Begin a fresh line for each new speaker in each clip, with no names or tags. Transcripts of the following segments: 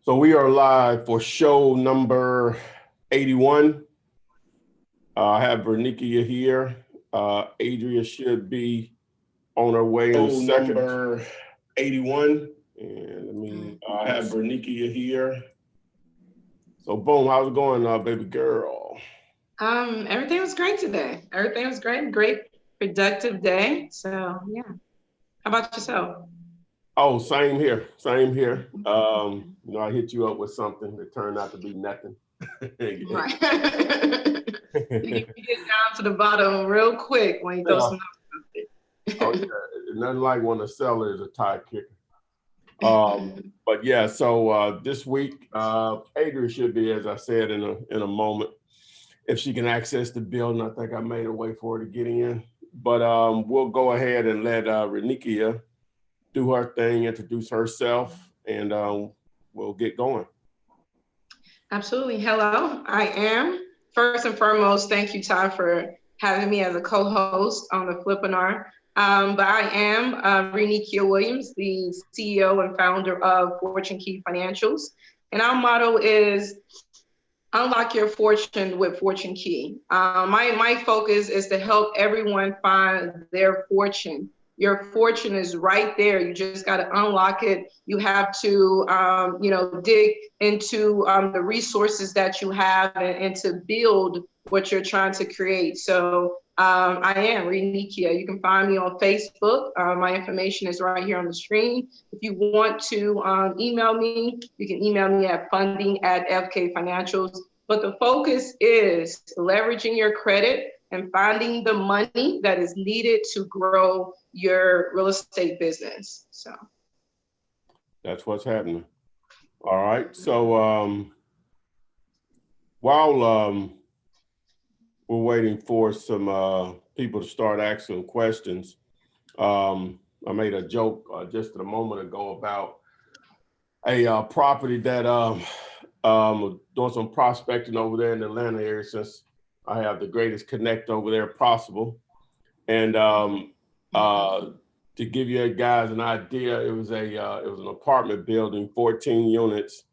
So we are live for show number 81. I have Vernikia here. Adria should be on her way in a second. Number 81. And I have Vernikia here. So boom, how's it going, baby girl?
Everything was great today. Everything was great. Great, productive day. So yeah. How about yourself?
Oh, same here. Same here. I hit you up with something that turned out to be nothing.
Right. You get down to the bottom real quick when you throw some numbers.
Oh yeah, nothing like when a seller is a tie kicker. But yeah, so this week, Adria should be, as I said, in a moment, if she can access the building. I think I made a way for her to get in. But we'll go ahead and let Renikia do her thing, introduce herself, and we'll get going.
Absolutely. Hello, I am. First and foremost, thank you, Todd, for having me as a co-host on the Flippinar. But I am Renikia Williams, the CEO and founder of Fortune Key Financials. And our motto is unlock your fortune with Fortune Key. My focus is to help everyone find their fortune. Your fortune is right there. You just got to unlock it. You have to, dig into the resources that you have and to build what you're trying to create. So I am Renikia. You can find me on Facebook. My information is right here on the screen. If you want to email me, you can email me at funding@FK Financials. But the focus is leveraging your credit and finding the money that is needed to grow your real estate business. So
that's what's happening. All right. So while we're waiting for some people to start asking questions, I made a joke just a moment ago about a property that doing some prospecting over there in the Atlanta area, since I have the greatest connect over there possible. And to give you guys an idea, it was an apartment building, 14 units,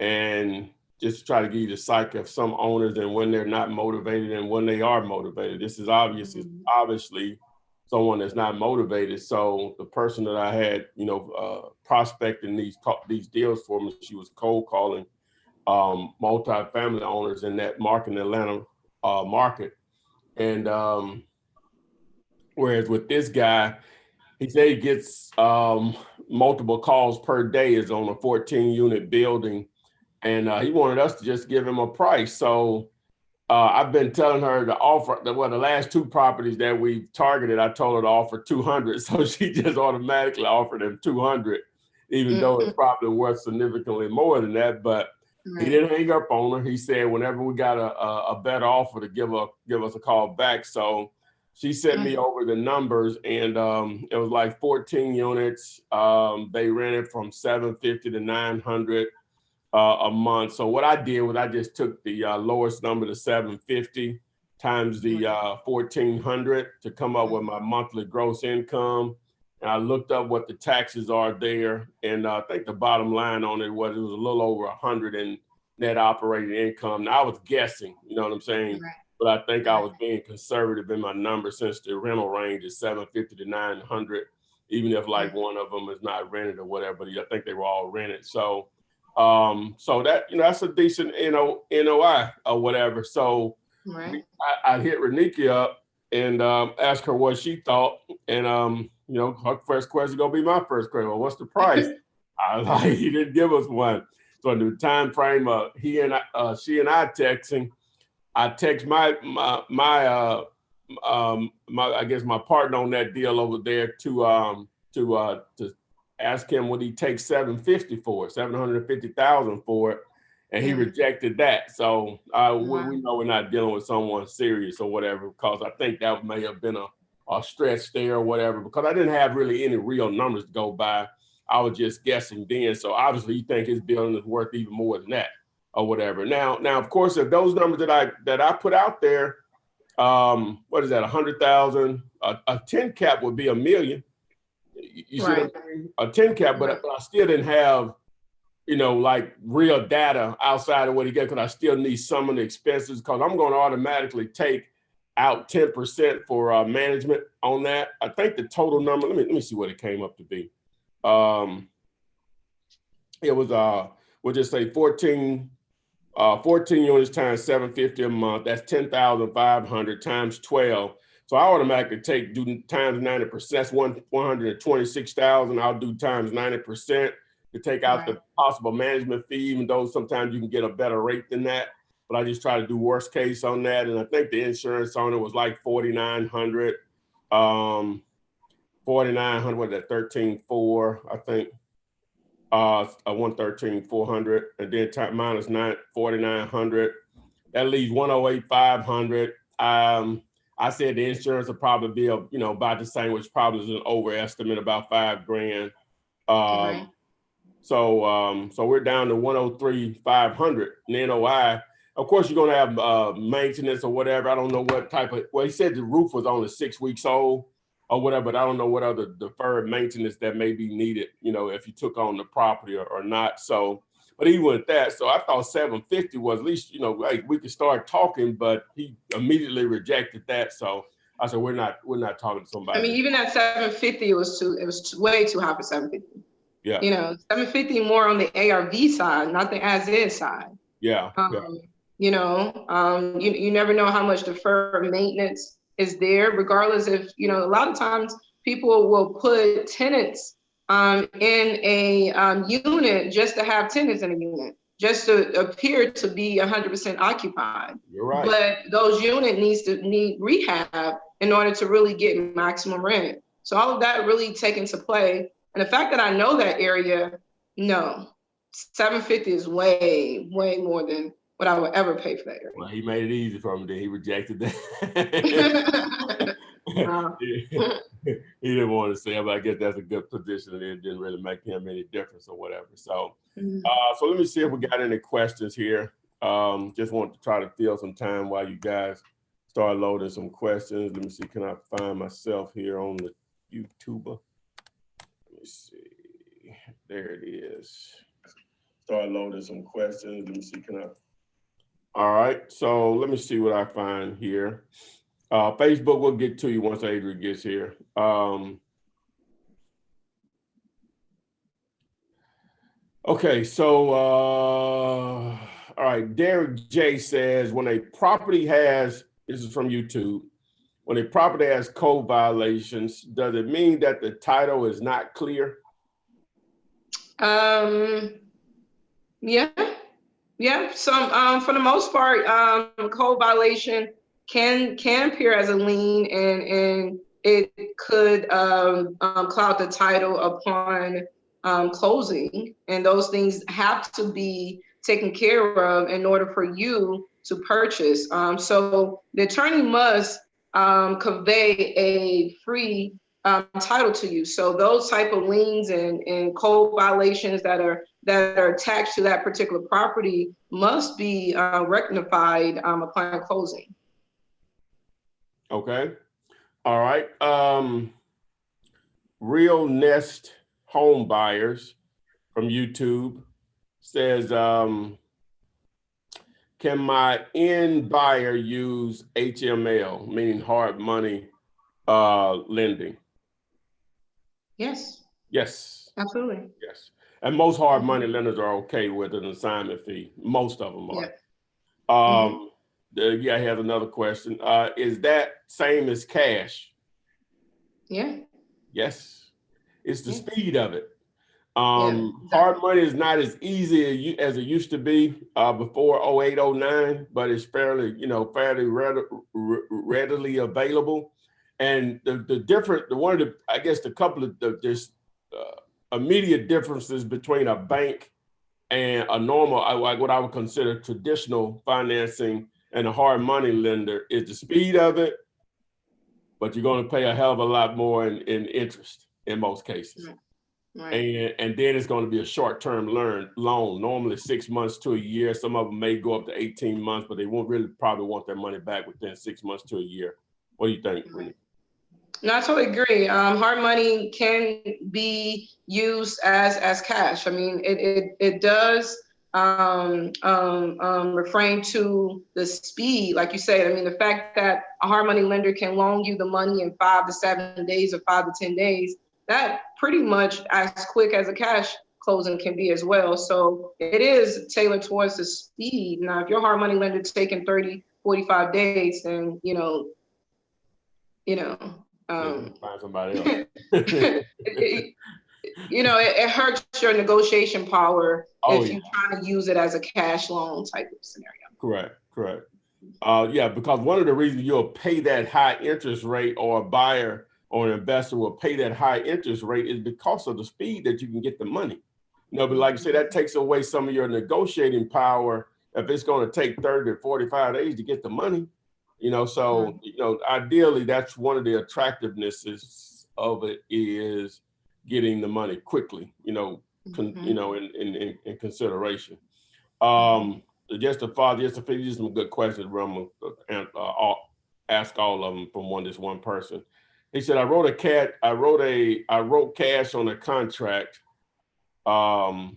and just to try to give you the psyche of some owners and when they're not motivated and when they are motivated. This is obviously someone that's not motivated. So the person that I had, prospecting these deals for me, she was cold calling multi-family owners in that market, in the Atlanta market. And whereas with this guy, he said he gets multiple calls per day, is on a 14-unit building. And he wanted us to just give him a price. So I've been telling her to offer, the last two properties that we've targeted, I told her to offer 200. So she just automatically offered him 200, even though it's probably worth significantly more than that. But he didn't hang up on her. He said whenever we got a better offer to give us a call back. So she sent me over the numbers, and it was like 14 units. They rented from $750 to $900 a month. So what I did was I just took the lowest number, the 750, times the 1,400 to come up with my monthly gross income. And I looked up what the taxes are there, and I think the bottom line on it was a little over 100 in net operating income. Now I was guessing, you know what I'm saying? Right. But I think I was being conservative in my number, since the rental range is 750 to 900, even if like one of them is not rented or whatever. But I think they were all rented. So that, that's a decent NOI or whatever. So I hit Renikia up and asked her what she thought, and her first question gonna be my first question. Well, what's the price? I was like, he didn't give us one. So in the time frame of she and I texting, I text my I guess my partner on that deal over there to ask him would he take $750 for it, $750,000 for it, and he rejected that. So we know we're not dealing with someone serious or whatever, because I think that may have been a stretch there or whatever, because I didn't have really any real numbers to go by. I was just guessing then. So obviously you think his building is worth even more than that or whatever. Now of course, if those numbers that I put out there, what is that, 100,000, a 10 cap would be $1 million. You see what I'm saying? A 10 cap, but I still didn't have like real data outside of what he gets, because I still need some of the expenses, because I'm going to automatically take out 10% for management on that. I think the total number, let me see what it came up to be. It was, we'll just say 14 units times 750 a month. That's 10,500 times 12. So I automatically do times 90%. That's 126,000. I'll do times 90% to take out the possible management fee, even though sometimes you can get a better rate than that. But I just try to do worst case on that. And I think the insurance on it was like 4,900. 4,900 was at 13,400, I think. 113,400, and then minus 4,900. That leaves 108,500. I said the insurance will probably be about the same, which probably is an overestimate, about $5,000. So we're down to 103,500 in NOI. Of course, you're gonna have maintenance or whatever. I don't know what type of. Well, he said the roof was only 6 weeks old or whatever, but I don't know what other deferred maintenance that may be needed, if you took on the property or not. So, but even with that, so I thought 750 was at least, like we could start talking, but he immediately rejected that. So I said, we're not talking to somebody.
I mean, even at 750, it was way too high for 750.
Yeah.
750 more on the ARV side, not the as is side.
Yeah.
You never know how much deferred maintenance is there, regardless if, a lot of times people will put tenants in a unit just to have tenants in a unit, just to appear to be 100% occupied.
You're right.
But those units need rehab in order to really get maximum rent. So all of that really take into play. And the fact that I know that area, no, 750 is way, way more than what I would ever pay for that area.
Well, he made it easy for him. Then he rejected that. He didn't want to say it, but I guess that's a good position. And it didn't really make him any difference or whatever. So, so let me see if we got any questions here. Just want to try to fill some time while you guys start loading some questions. Let me see. Can I find myself here on the YouTuber? Let me see. There it is. Start loading some questions. Let me see. Can I? All right, so let me see what I find here. Facebook, we'll get to you once Adrian gets here. Okay, so, all right, Derek J says, when a property has, this is from YouTube, when a property has code violations, does it mean that the title is not clear?
Yeah, some for the most part, code violation can appear as a lien, and it could cloud the title upon closing, and those things have to be taken care of in order for you to purchase. So the attorney must convey a free title to you. So those type of liens and code violations that are attached to that particular property must be rectified upon closing.
Okay. All right. Real Nest Home Buyers from YouTube says, can my end buyer use HML, meaning hard money lending?
Yes.
Yes.
Absolutely.
Yes. And most hard money lenders are okay with an assignment fee. Most of them are. Yeah. I have another question. Is that same as cash?
Yeah.
Yes. It's the speed of it.
Exactly.
Hard money is not as easy as it used to be before 08, 09, but it's fairly readily available. And the couple of there's immediate differences between a bank and a normal, like what I would consider traditional financing, and a hard money lender is the speed of it, but you're going to pay a hell of a lot more in interest in most cases. Right. And then it's going to be a short-term loan, normally 6 months to a year. Some of them may go up to 18 months, but they won't really probably want their money back within 6 months to a year. What do you think, Renee?
No, I totally agree. Hard money can be used as cash. I mean, it does refrain to the speed, like you said. I mean, the fact that a hard money lender can loan you the money in 5 to 7 days or 5 to 10 days, that pretty much as quick as a cash closing can be as well. So it is tailored towards the speed. Now, if your hard money lender taking 30, 45 days, then you know,
Find somebody else.
it, it hurts your negotiation power
Oh
if
yeah,
you're trying to use it as a cash loan type of scenario.
correct. Yeah, because one of the reasons you'll pay that high interest rate, or a buyer or an investor will pay that high interest rate, is because of the speed that you can get the money. But like you say, that takes away some of your negotiating power if it's going to take 30 to 45 days to get the money. So ideally, that's one of the attractivenesses of it, is getting the money quickly. In consideration. Just to finish some good questions, I'm gonna ask all of them from this one person. He said, I wrote cash on a contract. Oh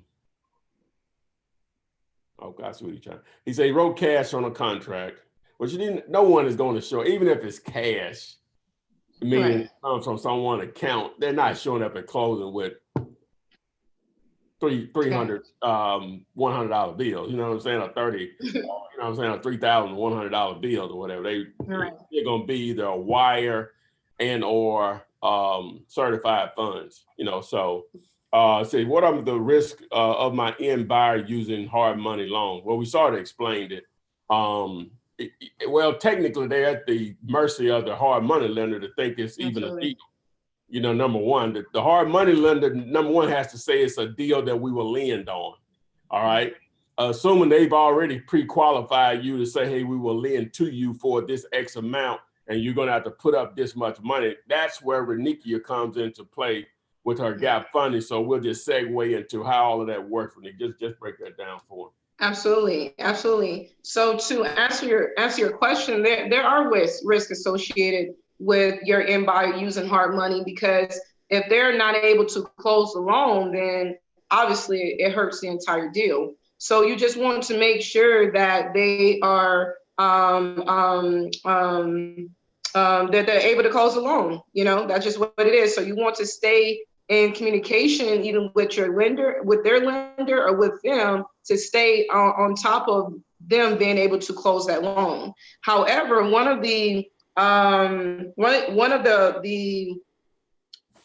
God, sweetie child. He said he wrote cash on a contract, which no one is going to show, even if it's cash, meaning it comes from someone's account. They're not showing up at closing with $300 $100 bills. You know what I'm saying? Or 30. You know what I'm saying? Or $3,100 bills or whatever. They're going to be either a wire and or certified funds. So. Say, what are the risks of my end buyer using hard money loans? Well, we sort of explained it. Well, technically, they're at the mercy of the hard money lender to think it's even a deal. Number one, the hard money lender, number one, has to say it's a deal that we will lend on. All right. Assuming they've already pre-qualified you to say, hey, we will lend to you for this X amount, and you're going to have to put up this much money. That's where Renikia comes into play with her gap funding. So we'll just segue into how all of that works. Just break that down for them.
Absolutely. So to answer your question, there are risks associated with your end buyer using hard money, because if they're not able to close the loan, then obviously it hurts the entire deal. So you just want to make sure that they are that they're able to close the loan. That's just what it is. So you want to stay in communication, either with their lender, or with them, to stay on top of them being able to close that loan. However, one of the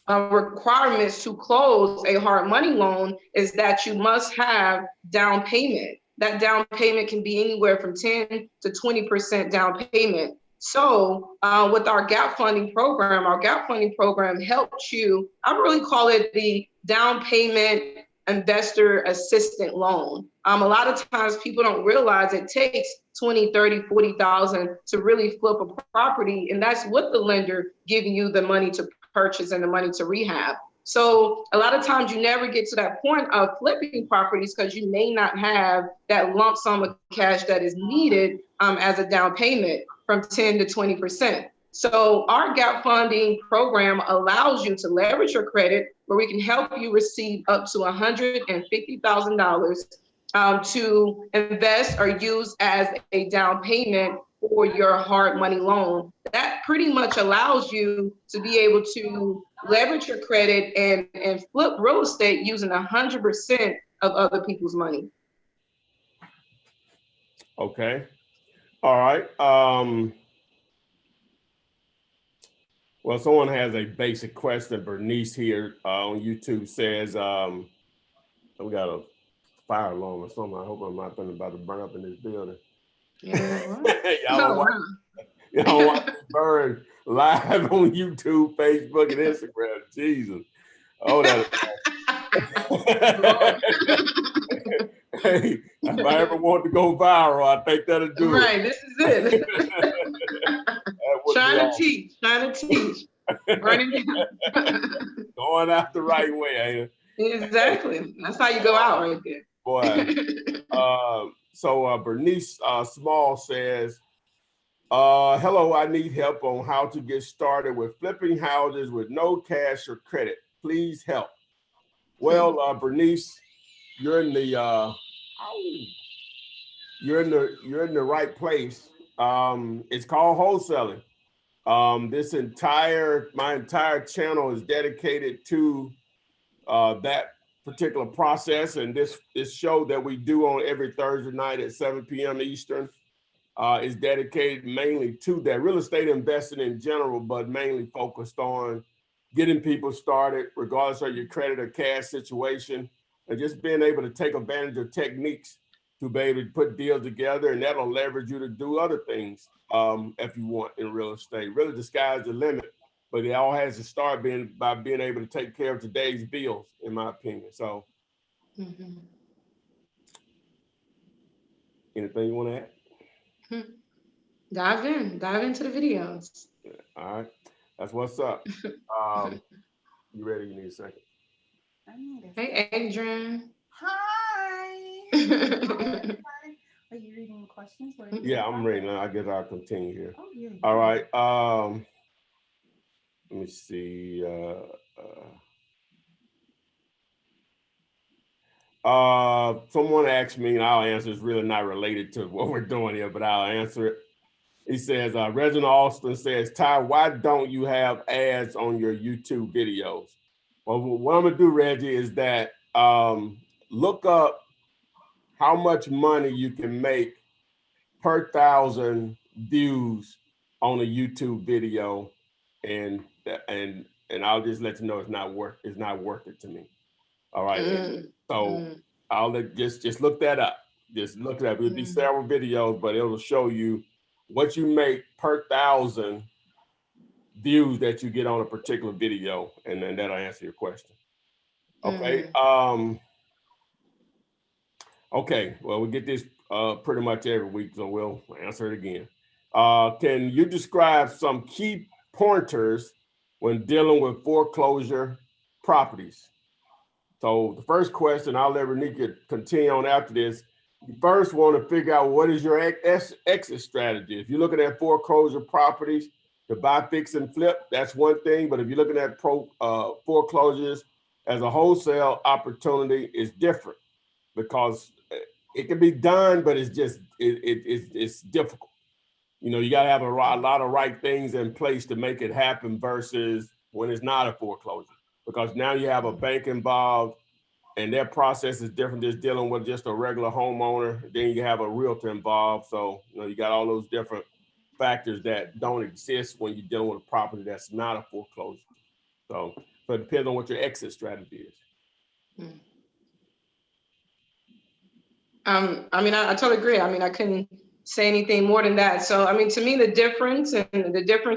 requirements to close a hard money loan is that you must have down payment. That down payment can be anywhere from 10 to 20% down payment. So with our gap funding program, helps you, I really call it the down payment investor assistant loan. A lot of times people don't realize it takes 20, 30, 40,000 to really flip a property. And that's what the lender giving you the money to purchase and the money to rehab. So a lot of times you never get to that point of flipping properties because you may not have that lump sum of cash that is needed as a down payment from 10 to 20%. So our gap funding program allows you to leverage your credit, where we can help you receive up to $150,000 to invest or use as a down payment for your hard money loan. That pretty much allows you to be able to leverage your credit and flip real estate using 100% of other people's money.
Okay. All right. Well, someone has a basic question. Bernice here on YouTube says, we got a fire alarm or something. I hope I'm not about to burn up in this building. Y'all watch burn live on YouTube, Facebook, and Instagram. Jesus. Oh, that. Hey, if I ever want to go viral, I think that'll do
it. Right, this is it. Trying to teach. Burning down.
Going out the right way, ain't it?
Exactly. That's how you go out right there.
Boy. So Bernice Small says, Hello, I need help on how to get started with flipping houses with no cash or credit. Please help. Well, Bernice, you're in the you're in the right place. It's called wholesaling. My entire channel is dedicated to that particular process, and this show that we do on every Thursday night at 7 p.m. Eastern is dedicated mainly to that real estate investing in general, but mainly focused on getting people started, regardless of your credit or cash situation, and just being able to take advantage of techniques to be able to put deals together, and that'll leverage you to do other things if you want in real estate. Really, the sky's the limit, but it all has to start by being able to take care of today's bills, in my opinion. So, anything you want to add?
Dive into the videos.
All right, that's what's up. You ready? You need a second.
Hey, Adrian.
Hi. Are you reading questions?
Yeah, I'm reading. I guess I'll continue here.
Oh, yeah.
All right. Let me see. Someone asked me, and I'll answer. It's really not related to what we're doing here, but I'll answer it. He says, Reginald Austin says, Ty, why don't you have ads on your YouTube videos? Well, what I'm gonna do, Reggie, is that look up how much money you can make per 1,000 views on a YouTube video, and I'll just let you know it's not worth it to me. All right. So I'll just look that up. Just look it up. It'll be several videos, but it'll show you what you make per 1,000 views that you get on a particular video, and then that'll answer your question. Okay. Okay. Well, we get this pretty much every week, so we'll answer it again. Can you describe some key pointers when dealing with foreclosure properties? So the first question, I'll let Renika continue on after this. You first want to figure out what is your exit strategy. If you're looking at foreclosure properties to buy, fix, and flip, that's one thing. But if you're looking at foreclosures as a wholesale opportunity, it's different because it can be done, but it's just it's difficult. You know, you got to have a lot of right things in place to make it happen versus when it's not a foreclosure, because now you have a bank involved and their process is different. Just dealing with just a regular homeowner. Then you have a realtor involved. So, you know, you got all those different factors that don't exist when you're dealing with a property that's not a foreclosure. So it depends on what your exit strategy is.
I mean, I totally agree. I mean, I couldn't say anything more than that. So, I mean, to me, the difference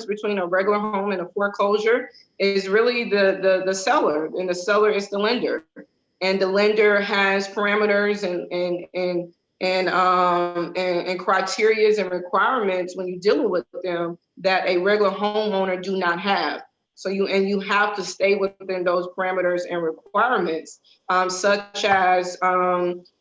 between a regular home and a foreclosure is really the seller, and the seller is the lender, and the lender has parameters and criterias and requirements when you're dealing with them that a regular homeowner do not have. So you have to stay within those parameters and requirements, such as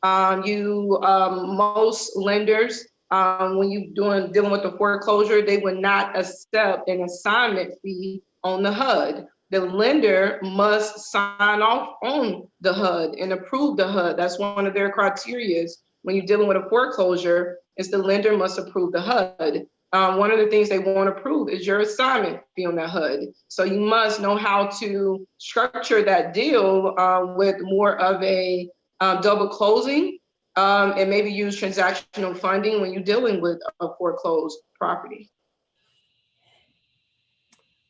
most lenders, when you dealing with the foreclosure, they would not accept an assignment fee on the HUD. The lender must sign off on the HUD and approve the HUD. That's one of their criteria. When you're dealing with a foreclosure, is the lender must approve the HUD. One of the things they want to prove is your assignment fee on the HUD. So you must know how to structure that deal with more of a double closing, and maybe use transactional funding when you're dealing with a foreclosed property.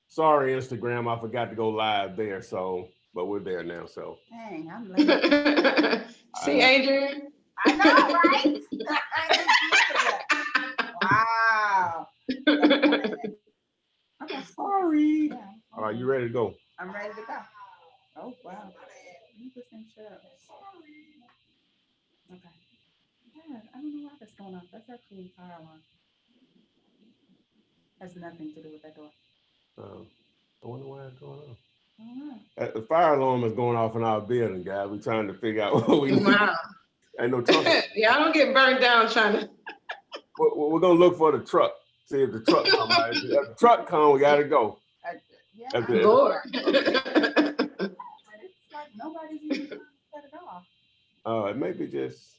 Sorry, Instagram, I forgot to go live there. So, but we're there now. So,
dang, I'm late.
See, Adrian.
I know, right? Wow. Okay, sorry.
All right, you ready to go?
I'm ready to go. Oh, wow. Okay. Yeah, I don't know why that's going off. That's actually a fire alarm. Has nothing to do with that door.
I wonder why it's going on. The fire alarm is going off in our building, guys. We're trying to figure out what we need.
Wow.
Ain't no truck.
Yeah, I don't get burned down trying to.
We're gonna look for the truck. See if the truck come by. If the truck come, we gotta go.
Yeah,
If
I
the-
know,
Lord.
but it's like nobody's even trying to set it off.
It may be just.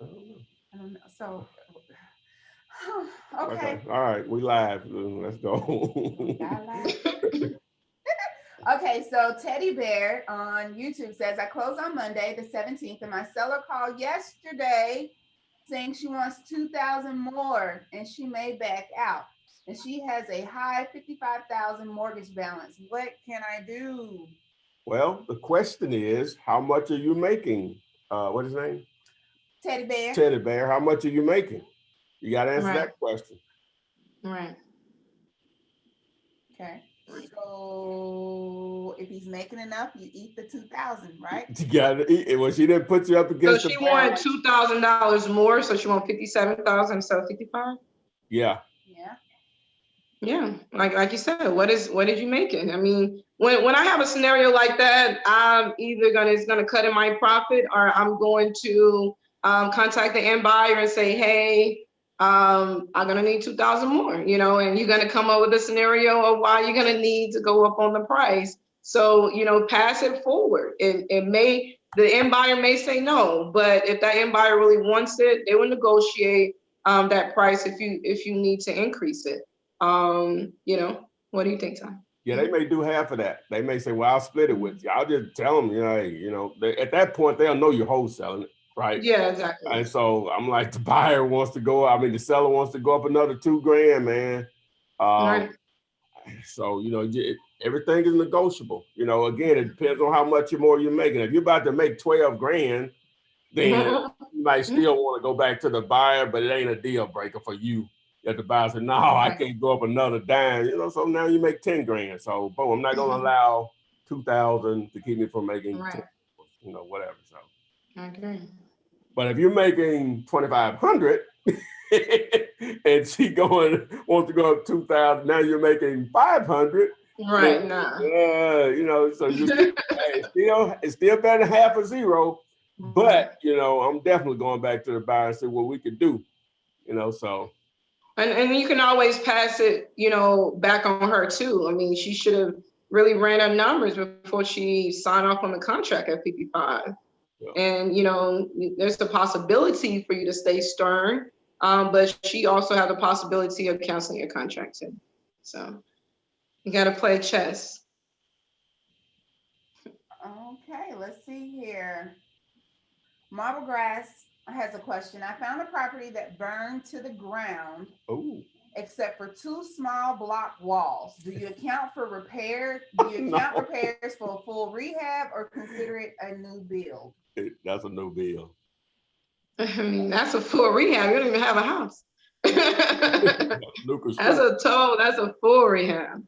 I don't know.
I don't know. So, okay.
All right, we live. Let's go.
Got live. Okay, so Teddy Bear on YouTube says, I closed on Monday, the 17th, and my seller called yesterday saying she wants 2,000 more and she may back out. And she has a high 55,000 mortgage balance. What can I do?
Well, the question is, how much are you making? What is his name?
Teddy Bear.
Teddy Bear. How much are you making? You got to answer
Right.
that question.
Right.
Okay. So if he's making enough, you eat the 2,000, right?
You got to eat it. Well, she didn't put you up
So
against
she
the
wanted $2,000 more, so she want 57,000 instead of 55.
Yeah.
Yeah.
Yeah, like you said, what did you make it? I mean, when I have a scenario like that, I'm either it's gonna cut in my profit, or I'm going to contact the end buyer and say, hey, I'm gonna need 2,000 more, and you're gonna come up with a scenario of why you're gonna need to go up on the price. So pass it forward. The end buyer may say no, but if that end buyer really wants it, they will negotiate that price if you need to increase it. What do you think, Tom?
Yeah, they may do half of that. They may say, well, I'll split it with you. I'll just tell them, hey, at that point, they'll know you're wholesaling it, right?
Yeah, exactly.
And so I'm like, the buyer wants to go, the seller wants to go up another $2,000, man.
Right.
So, everything is negotiable. Again, it depends on how much more you're making. If you're about to make 12 grand, then you might still want to go back to the buyer, but it ain't a deal breaker for you. That the buyer said, no, I can't go up another dime. So now you make 10 grand. So, boom, I'm not going to allow 2,000 to keep me from making 10, whatever. So,
I agree.
But if you're making 2,500 and she wants to go up 2,000, now you're making 500.
Right now.
So it's still better than half a zero. But I'm definitely going back to the buyer and see what we could do. So.
And you can always pass it, back on her too. I mean, she should have really ran her numbers before she signed off on the contract at 55. Yeah. And there's the possibility for you to stay stern, but she also had the possibility of canceling your contract too. So you got to play chess.
Okay, let's see here. Marble Grass has a question. I found a property that burned to the ground.
Ooh.
Except for 2 small block walls. Do you account for repairs? Do you account repairs for a full rehab or consider it a new build?
That's a new build.
Mm-hmm.
I mean, that's a full rehab. You don't even have a house. That's a full rehab.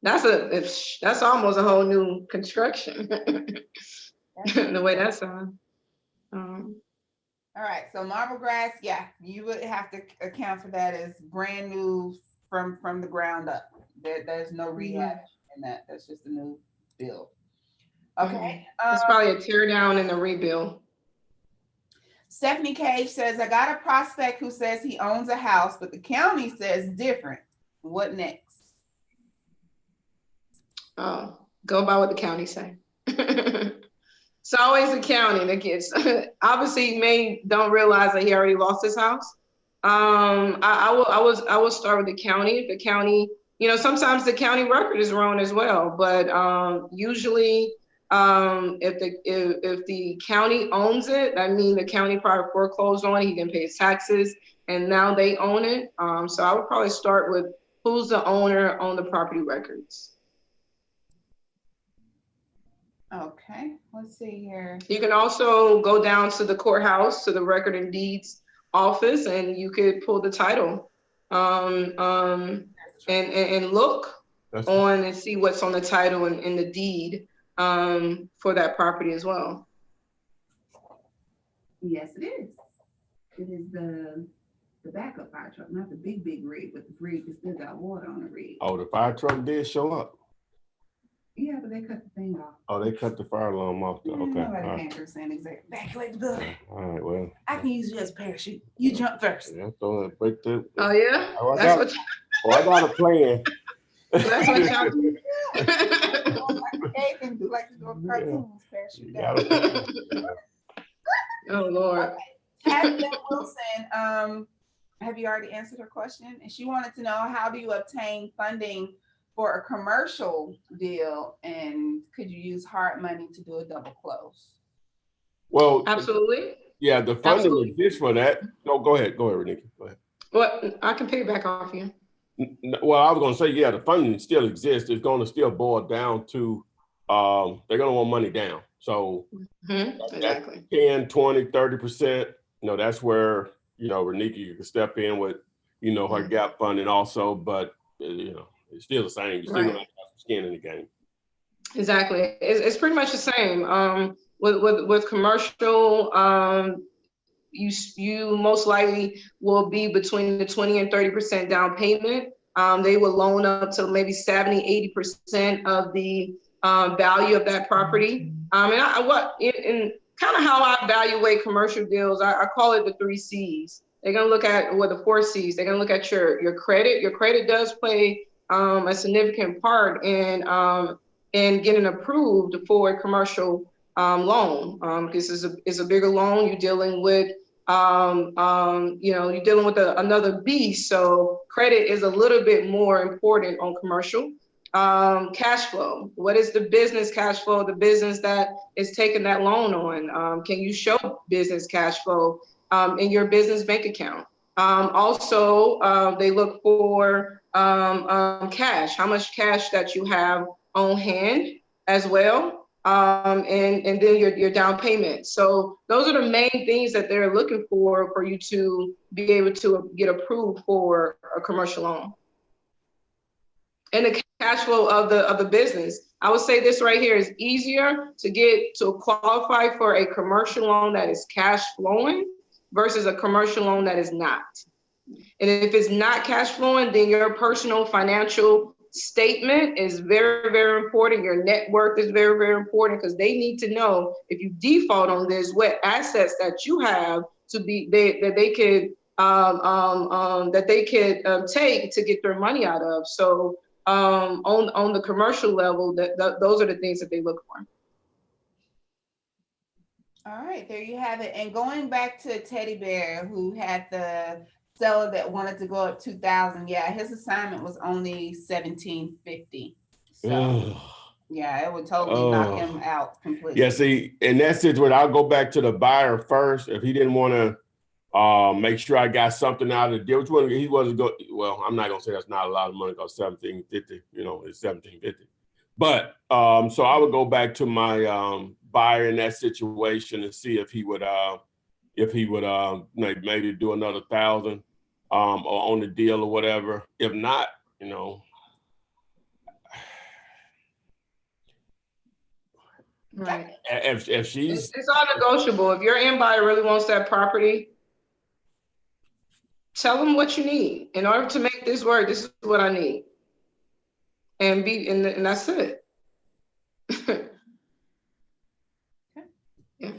That's almost a whole new construction. The way that sounds.
All right, so Marble Grass, yeah, you would have to account for that as brand new from the ground up. There's no rehab in that. That's just a new build. Okay.
It's probably a tear down and a rebuild.
Stephanie Cage says, I got a prospect who says he owns a house, but the county says different. What next?
Oh, go by what the county say. It's always the county that gets, obviously don't realize that he already lost his house. I will start with the county. If the county, sometimes the county record is wrong as well, but usually if the county owns it, I mean the county probably foreclosed on it, he didn't pay his taxes, and now they own it. So I would probably start with who's the owner on the property records.
Okay, let's see here.
You can also go down to the courthouse, to the record and deeds office, and you could pull the title and look on and see what's on the title and in the deed for that property as well.
Yes, it is. It is the backup fire truck, not the big rig, but the rig that still got water on the rig.
Oh, the fire truck did show up.
Yeah, but they cut the thing off.
Oh, they cut the fire alarm off.
Yeah,
Okay.
nobody
All right.
can't understand exactly. Evacuate the building.
All right. Well.
I can use you as a parachute. You jump first.
Yeah, throw it, break the.
Oh yeah,
Oh,
that's what.
I got a plan.
That's what y'all do.
They can do like the cartoons, parachute down.
Oh Lord.
Tabitha Wilson, have you already answered her question? And she wanted to know, how do you obtain funding for a commercial deal, and could you use hard money to do a double close?
Well,
absolutely.
Yeah, the funding exists for that. No, go ahead, Reniki. Go ahead.
Well, I can piggyback off you.
Well, I was going to say, yeah, the funding still exists. It's going to still boil down to they're going to want money down. So
exactly
10, 20, 30%, that's where, Reniki can step in with, her gap funding also, but, it's still the same. You still going to have some skin in the game.
Exactly. It's pretty much the same. With commercial, you most likely will be between the 20 and 30% down payment. They will loan up to maybe 70, 80% of the value of that property. And kind of how I evaluate commercial deals, I call it the 3 C's. They're gonna look at, the 4 C's. They're gonna look at your credit. Your credit does play a significant part in getting approved for a commercial loan. This is a bigger loan. You're dealing with you're dealing with another beast. So credit is a little bit more important on commercial. Cash flow. What is the business cash flow? The business that is taking that loan on. Can you show business cash flow in your business bank account? Also, they look for cash. How much cash that you have on hand as well. And then your down payment. So those are the main things that they're looking for you to be able to get approved for a commercial loan. And the cash flow of the business. I would say this right here is easier to get to qualify for a commercial loan that is cash flowing versus a commercial loan that is not. And if it's not cash flowing, then your personal financial statement is very, very important. Your net worth is very, very important, because they need to know if you default on this, what assets that you have to be that they could take to get their money out of. So on the commercial level, those are the things that they look for.
All right, there you have it. And going back to Teddy Bear, who had the seller that wanted to go up 2,000. Yeah, his assignment was only 1,750. So yeah, it would totally knock him out completely.
Yeah, see, in that situation, I'll go back to the buyer first. If he didn't want to make sure I got something out of the deal, he wasn't going. Well, I'm not gonna say that's not a lot of money, because 1,750, it's 1,750. But so I would go back to my buyer in that situation and see if he would maybe do another 1,000 on the deal or whatever. If not,
right.
If she's,
it's all negotiable. If your end buyer really wants that property, tell them what you need. In order to make this work, this is what I need, and that's it. Yeah.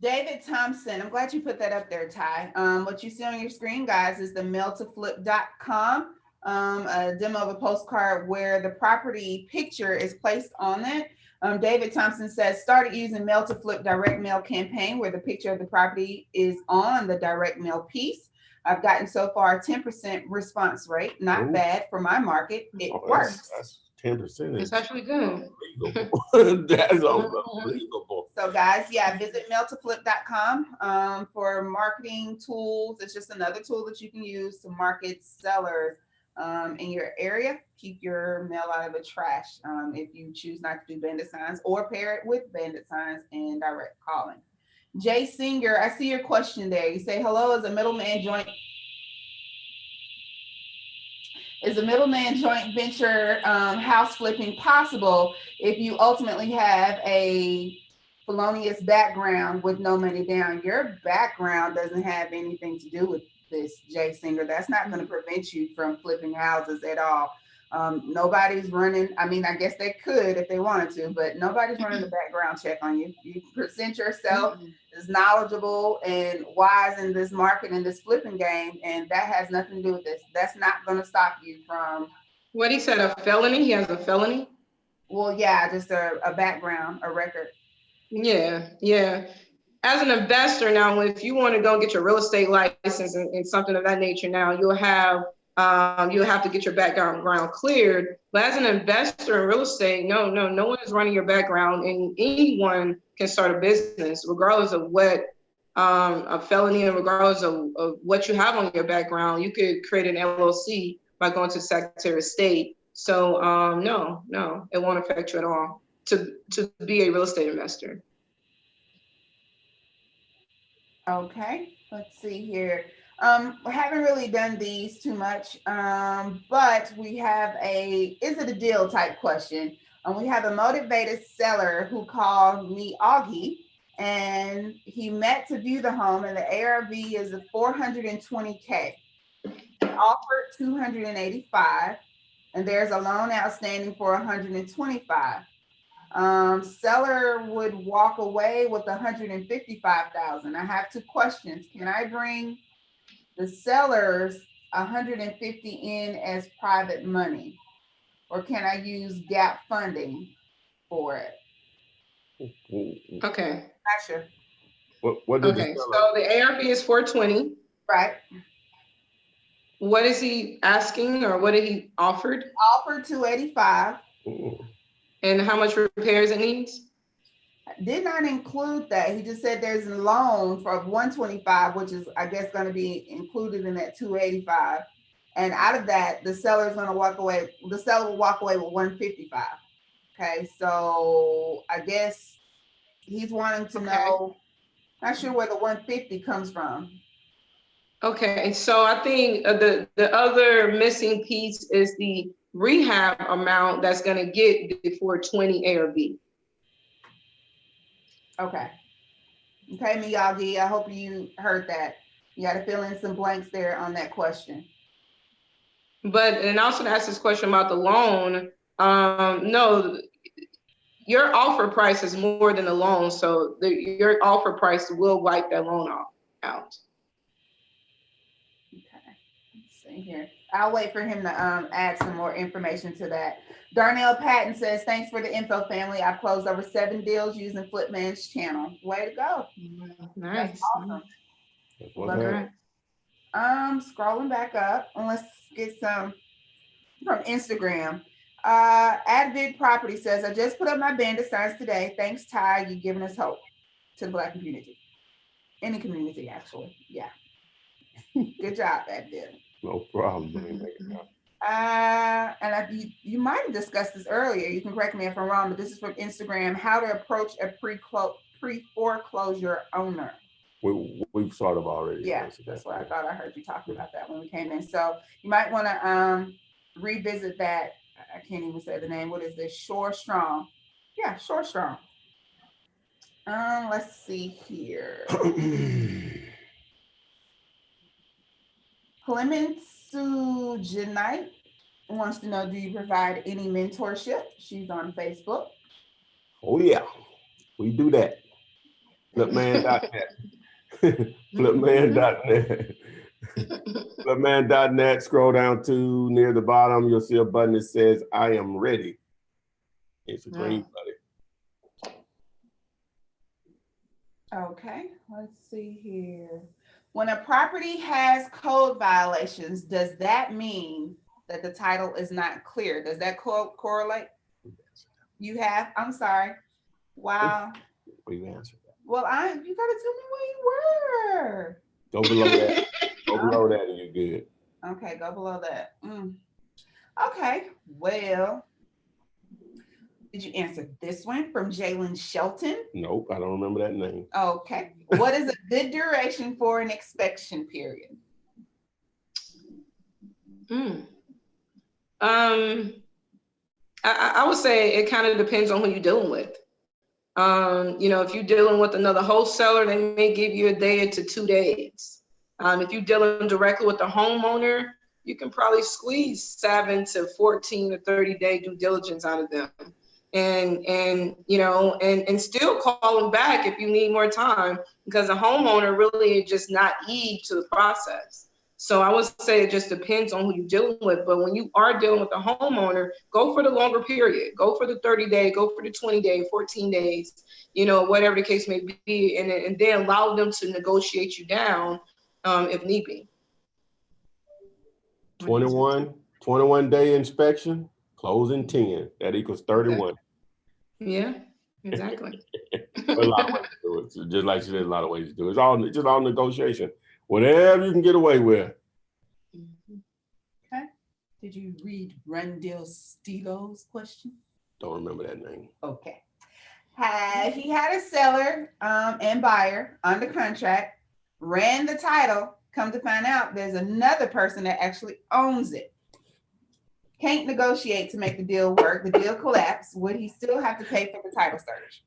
David Thompson, I'm glad you put that up there, Ty. What you see on your screen, guys, is the mail-to-flip.com, a demo of a postcard where the property picture is placed on it. David Thompson says, started using mail-to-flip direct mail campaign where the picture of the property is on the direct mail piece. I've gotten so far a 10% response rate. Not bad for my market. It works.
That's 10%.
It's actually good.
That's unbelievable.
So guys, yeah, visit mail-to-flip.com for marketing tools. It's just another tool that you can use to market sellers in your area. Keep your mail out of the trash if you choose not to do bandit signs, or pair it with bandit signs and direct calling. Jay Singer, I see your question there. You say, hello, is a middleman joint venture house flipping possible if you ultimately have a felonious background with no money down? Your background doesn't have anything to do with this, Jay Singer. That's not going to prevent you from flipping houses at all. Nobody's running. I mean, I guess they could if they wanted to, but nobody's running the background check on you. You present yourself as knowledgeable and wise in this market and this flipping game, and that has nothing to do with this. That's not going to stop you from.
What he said, a felony? He has a felony?
Well, yeah, just a background, a record.
Yeah, yeah. As an investor now, if you want to go get your real estate license and something of that nature, now you'll have to get your background cleared. But as an investor in real estate, no one is running your background, and anyone can start a business, regardless of what a felony and regardless of what you have on your background. You could create an LLC by going to the Secretary of State. So no, it won't affect you at all to be a real estate investor.
Okay, let's see here. We haven't really done these too much, but we have is it a deal type question? We have a motivated seller who called me Augie, and he met to view the home, and the ARV is a 420K. Offered 285, and there's a loan outstanding for 125. Seller would walk away with 155,000. I have two questions. Can I bring the seller's 150 in as private money, or can I use gap funding for it?
Okay.
Not sure.
What did
okay, so the ARV is 420.
Right.
What is he asking, or what did he offered?
Offered 285.
And how much repairs it needs?
Did not include that. He just said there's a loan for 125, which is, I guess, going to be included in that 285. And out of that, the seller is going to walk away. The seller will walk away with 155. Okay, so I guess he's wanting to know. Not sure where the 150 comes from.
Okay, so I think the other missing piece is the rehab amount that's going to get the 420 ARV.
Okay, Miyagi, I hope you heard that. You got to fill in some blanks there on that question.
But, and also to ask this question about the loan, no, your offer price is more than the loan, so your offer price will wipe that loan out.
Here, I'll wait for him to add some more information to that. Darnell Patton says, thanks for the info, family. I've closed over 7 deals using Flipman's channel. Way to go.
Nice.
That's awesome. Scrolling back up, and let's get some from Instagram. Advid Property says, I just put up my bandit signs today. Thanks, Ty. You're giving us hope to the Black community. Any community, actually. Yeah. Good job, Advid.
No problem.
And you might have discussed this earlier. You can correct me if I'm wrong, but this is from Instagram. How to approach a pre-foreclosure owner.
We've sort of already.
Yeah, that's what I thought. I heard you talking about that when we came in. So you might want to revisit that. I can't even say the name. What is this? Shore Strong. Yeah, Shore Strong. Let's see here. Clemensu Janite wants to know, do you provide any mentorship? She's on Facebook.
Oh yeah, we do that. Flipman.net. Flipman.net. Flipman.net. Scroll down to near the bottom. You'll see a button that says I am ready. It's a green button.
Okay, let's see here. When a property has code violations, does that mean that the title is not clear? Does that correlate? You have? I'm sorry. Wow.
We've answered that.
Well, you gotta tell me where you were.
Go below that. Go below that and you're good.
Okay, go below that. Okay, well, did you answer this one from Jalen Shelton?
Nope, I don't remember that name.
Okay. What is a good duration for an inspection period?
I would say it kind of depends on who you're dealing with. If you're dealing with another wholesaler, they may give you a day to 2 days. If you're dealing directly with the homeowner, you can probably squeeze 7 to 14 to 30-day due diligence out of them. And you know, and still call them back if you need more time, because a homeowner really is just not naive to the process. So I would say it just depends on who you're dealing with. But when you are dealing with a homeowner, go for the longer period. Go for the 30-day, go for the 20-day, 14 days, you know, whatever the case may be. And then allow them to negotiate you down if need be.
21 day inspection, closing 10. That equals 31.
Yeah, exactly.
A lot of ways to do it. So just like she said, a lot of ways to do it. It's just all negotiation. Whatever you can get away with.
Okay. Did you read Brendel Stilo's question?
Don't remember that name.
Okay. He had a seller and buyer under contract, ran the title, come to find out there's another person that actually owns it. Can't negotiate to make the deal work. The deal collapsed. Would he still have to pay for the title search?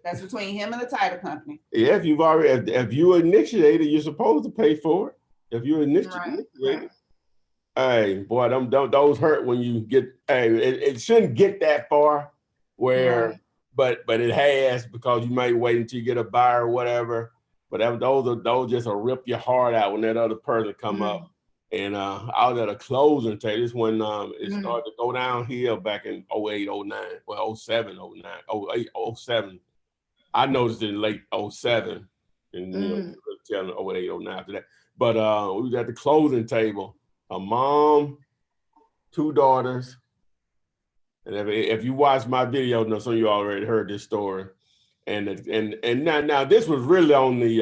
That's between him and the title company.
Yeah, if you initiated, you're supposed to pay for it. If you initiated,
right.
Hey, boy, those hurt when you get. Hey, it shouldn't get that far, where, but it has, because you might wait until you get a buyer or whatever. But those just will rip your heart out when that other person come up. And I was at a closing table. This when it started to go downhill back in 08, 09, well, 07, 09, 08, 07. I noticed it in late 07, and you know, telling 08, 09 after that. But we was at the closing table, a mom, 2 daughters. And if you watch my video, no, some of you already heard this story. And now this was really on the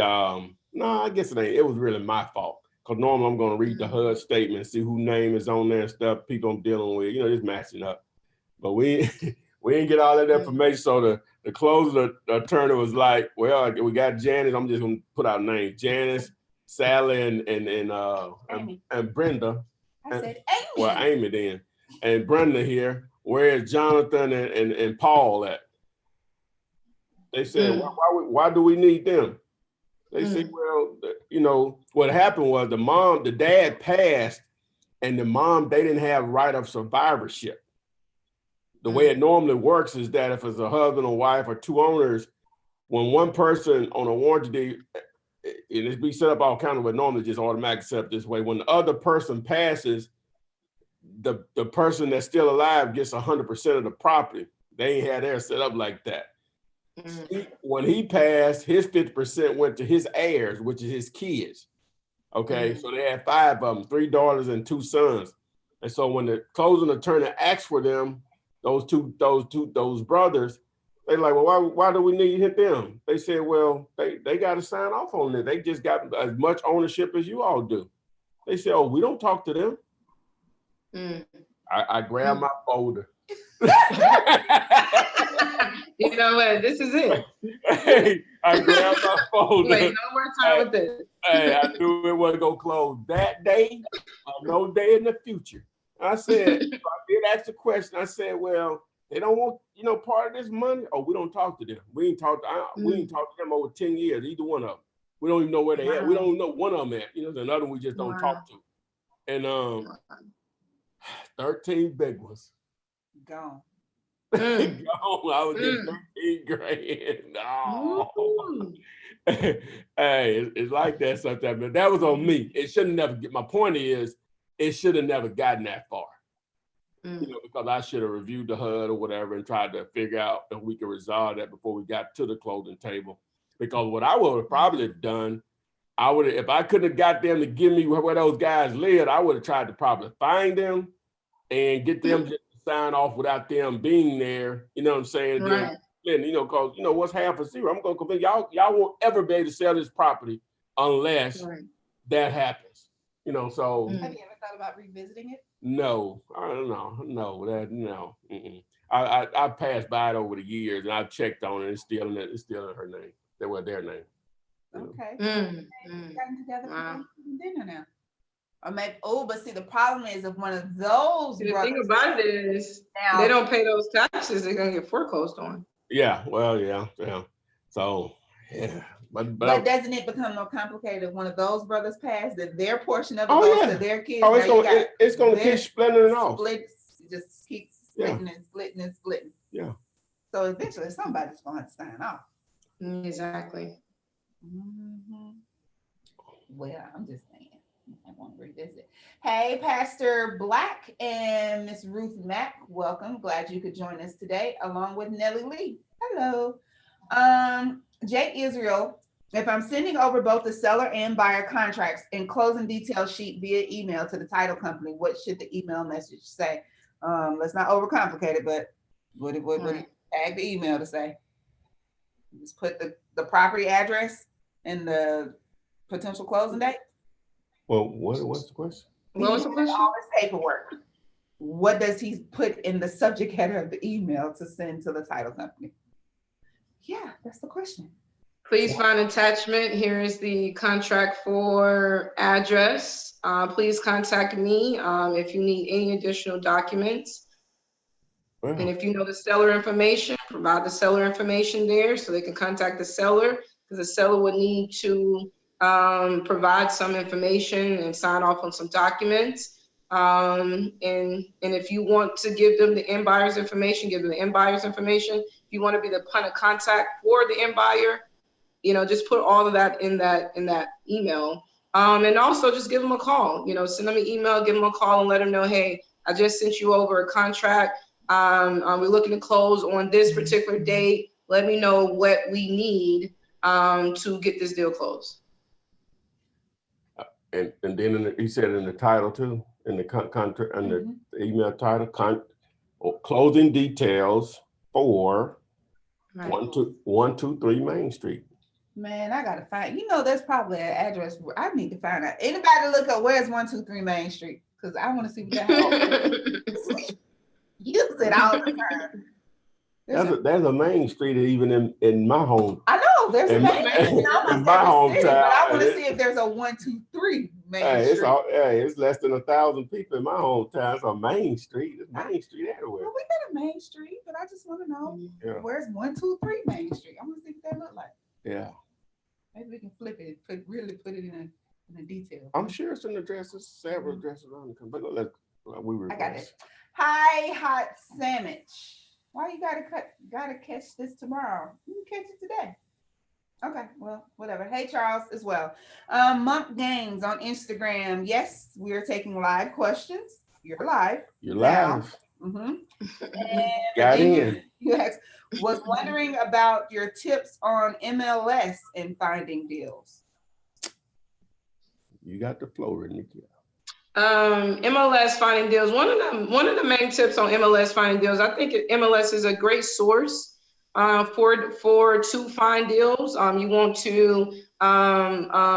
no, I guess it ain't. It was really my fault. Because normally I'm going to read the HUD statement, see who name is on there and stuff, people I'm dealing with, you know, just matching up. But we didn't get all that information. So the closer attorney was like, well, we got Janice. I'm just going to put out names. Janice, Sally, and Brenda.
I said Amy.
Well, Amy then. And Brenda here. Where's Jonathan and Paul at? They said, why do we need them? They said, well, you know, what happened was the dad passed, and the mom, they didn't have right of survivorship. The way it normally works is that if it's a husband or wife or 2 owners, when one person on a warranty deed, and it's be set up all kind of, but normally just automatically set up this way. When the other person passes, the person that's still alive gets 100% of the property. They ain't had theirs set up like that. When he passed, his 50% went to his heirs, which is his kids. Okay, so they had 5 of them, 3 daughters and 2 sons. And so when the closing attorney asked for them, those brothers, they like, well, why do we need them? They said, well, they got to sign off on it. They just got as much ownership as you all do. They said, oh, we don't talk to them. I grabbed my folder.
You know what? This is it.
Hey, I grabbed my folder.
Wait, no more time with this.
Hey, I knew it wasn't gonna close that day or no day in the future. I said, so I did ask the question. I said, well, they don't want, you know, part of this money. Oh, we don't talk to them. We ain't talked to them over 10 years, either one of them. We don't even know where they at. We don't even know one of them at. You know, another one we just don't talk to. And 13 big ones.
Gone.
Gone. I was just 13 grand. No. Hey, it's like that sometimes, but that was on me. It shouldn't never get. My point is, it should have never gotten that far. You know, because I should have reviewed the HUD or whatever and tried to figure out if we could resolve that before we got to the closing table. Because what I would have probably done, if I couldn't have got them to give me where those guys lived, I would have tried to probably find them and get them just to sign off without them being there. You know what I'm saying?
Right.
Then, you know, because, you know, what's half a zero? I'm going to convince y'all won't ever be able to sell this property unless that happens. You know, so.
Have you ever thought about revisiting it?
No, I don't know. No. I passed by it over the years, and I've checked on it. It's still in her name. They were their name.
Okay. Gotten together for dinner now. Or maybe, but see, the problem is if one of those.
The thing about it is, they don't pay those taxes, they're gonna get foreclosed on.
Yeah. Well, yeah. So, yeah.
But doesn't it become more complicated if one of those brothers pass, that their portion of it
Oh,
goes
yeah.
to their kids?
Oh,
Now
it's gonna keep splintering off.
Just keep splitting and splitting and splitting.
Yeah.
So eventually somebody's going to have to sign off.
Exactly.
Mm-hmm. Well, I'm just saying. I want to revisit. Hey, Pastor Black and Miss Ruth Mack, welcome. Glad you could join us today, along with Nellie Lee. Hello. Jay Israel, if I'm sending over both the seller and buyer contracts and closing detail sheet via email to the title company, what should the email message say? Let's not overcomplicate it, but what do you tag the email to say? Just put the property address and the potential closing date.
Well, what's the question?
What was the question?
All this paperwork. What does he put in the subject header of the email to send to the title company? Yeah, that's the question.
Please find attachment. Here is the contract for address. Please contact me if you need any additional documents.
Wow.
And if you know the seller information, provide the seller information there so they can contact the seller, because the seller would need to provide some information and sign off on some documents. And if you want to give them the end buyer's information, give them the end buyer's information. If you want to be the point of contact for the end buyer, just put all of that in that email. And also just give them a call, send them an email, give them a call and let them know, hey, I just sent you over a contract. We're looking to close on this particular date. Let me know what we need to get this deal closed.
And then he said in the title too, in the contract, and the email title, closing details for 123 Main Street.
Man, I gotta find. There's probably an address where I need to find out. Anybody look up where's 123 Main Street? Because I want to see what the hell. Use it all the time.
There's a Main Street even in my home.
I know there's a Main Street in
my hometown.
But I want to see if there's a 123 Main Street.
It's less than 1,000 people in my hometown. It's a Main Street. It's Main Street everywhere.
Well, we got a Main Street, but I just want to know where's 123 Main Street. I want to see what that look like.
Yeah.
Maybe we can flip it, really put it in a detail.
I'm sure it's in addresses, several addresses on the but I
got it. Hi, Hot Sandwich. Why you gotta catch this tomorrow? You can catch it today. Okay, well, whatever. Hey, Charles, as well. Monk Games on Instagram. Yes, we are taking live questions. You're live.
You're live.
Mm-hmm.
Got in.
Yes. Was wondering about your tips on MLS and finding deals.
You got the flow, Renika.
MLS finding deals. One of the main tips on MLS finding deals, I think MLS is a great source to find deals. You want to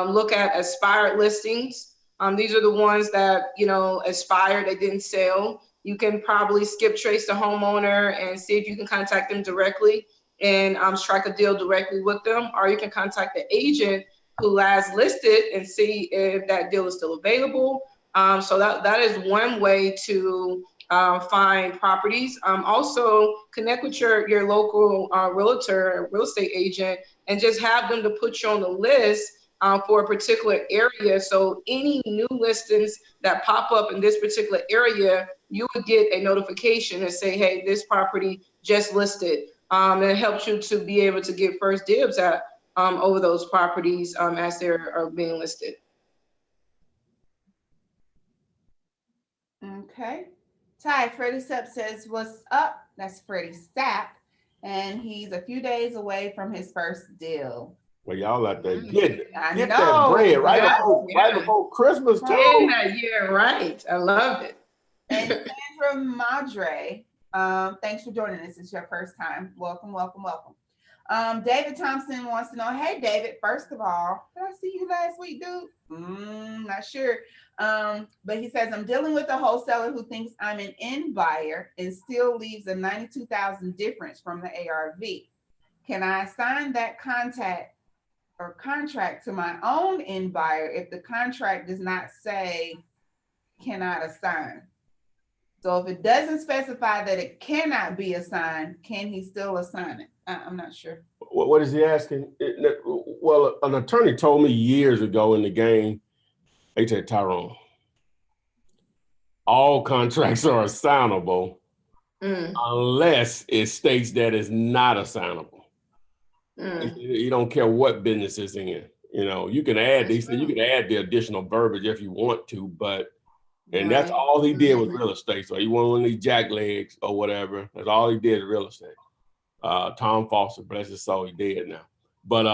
look at expired listings. These are the ones that expired, they didn't sell. You can probably skip trace the homeowner and see if you can contact them directly and strike a deal directly with them, or you can contact the agent who last listed and see if that deal is still available. So that is one way to find properties. Also connect with your local realtor, real estate agent, and just have them to put you on the list for a particular area. So any new listings that pop up in this particular area, you would get a notification and say, hey, this property just listed. And it helps you to be able to get first dibs at over those properties as they're being listed.
Okay. Ty, Freddie Sapp says, what's up? That's Freddie Sapp. And he's a few days away from his first deal.
Well, y'all out there get
that
bread right before Christmas too.
Yeah, right. I love it.
And Sandra Madre, thanks for joining us. It's your first time. Welcome, welcome, welcome. David Thompson wants to know, hey, David, first of all, did I see you last week, dude? Not sure. But he says, I'm dealing with a wholesaler who thinks I'm an end buyer and still leaves a $92,000 difference from the ARV. Can I assign that contract to my own end buyer if the contract does not say cannot assign? So if it doesn't specify that it cannot be assigned, can he still assign it? I'm not sure.
What is he asking? Well, an attorney told me years ago in the game, he said, Tyrone, all contracts are assignable unless it states that it's not assignable. You don't care what business it's in. You know, you can add these. You can add the additional verbiage if you want to, but that's all he did was real estate. So he wasn't one of these jacklegs or whatever. That's all he did is real estate. Tom Foster, bless his soul, he dead now. But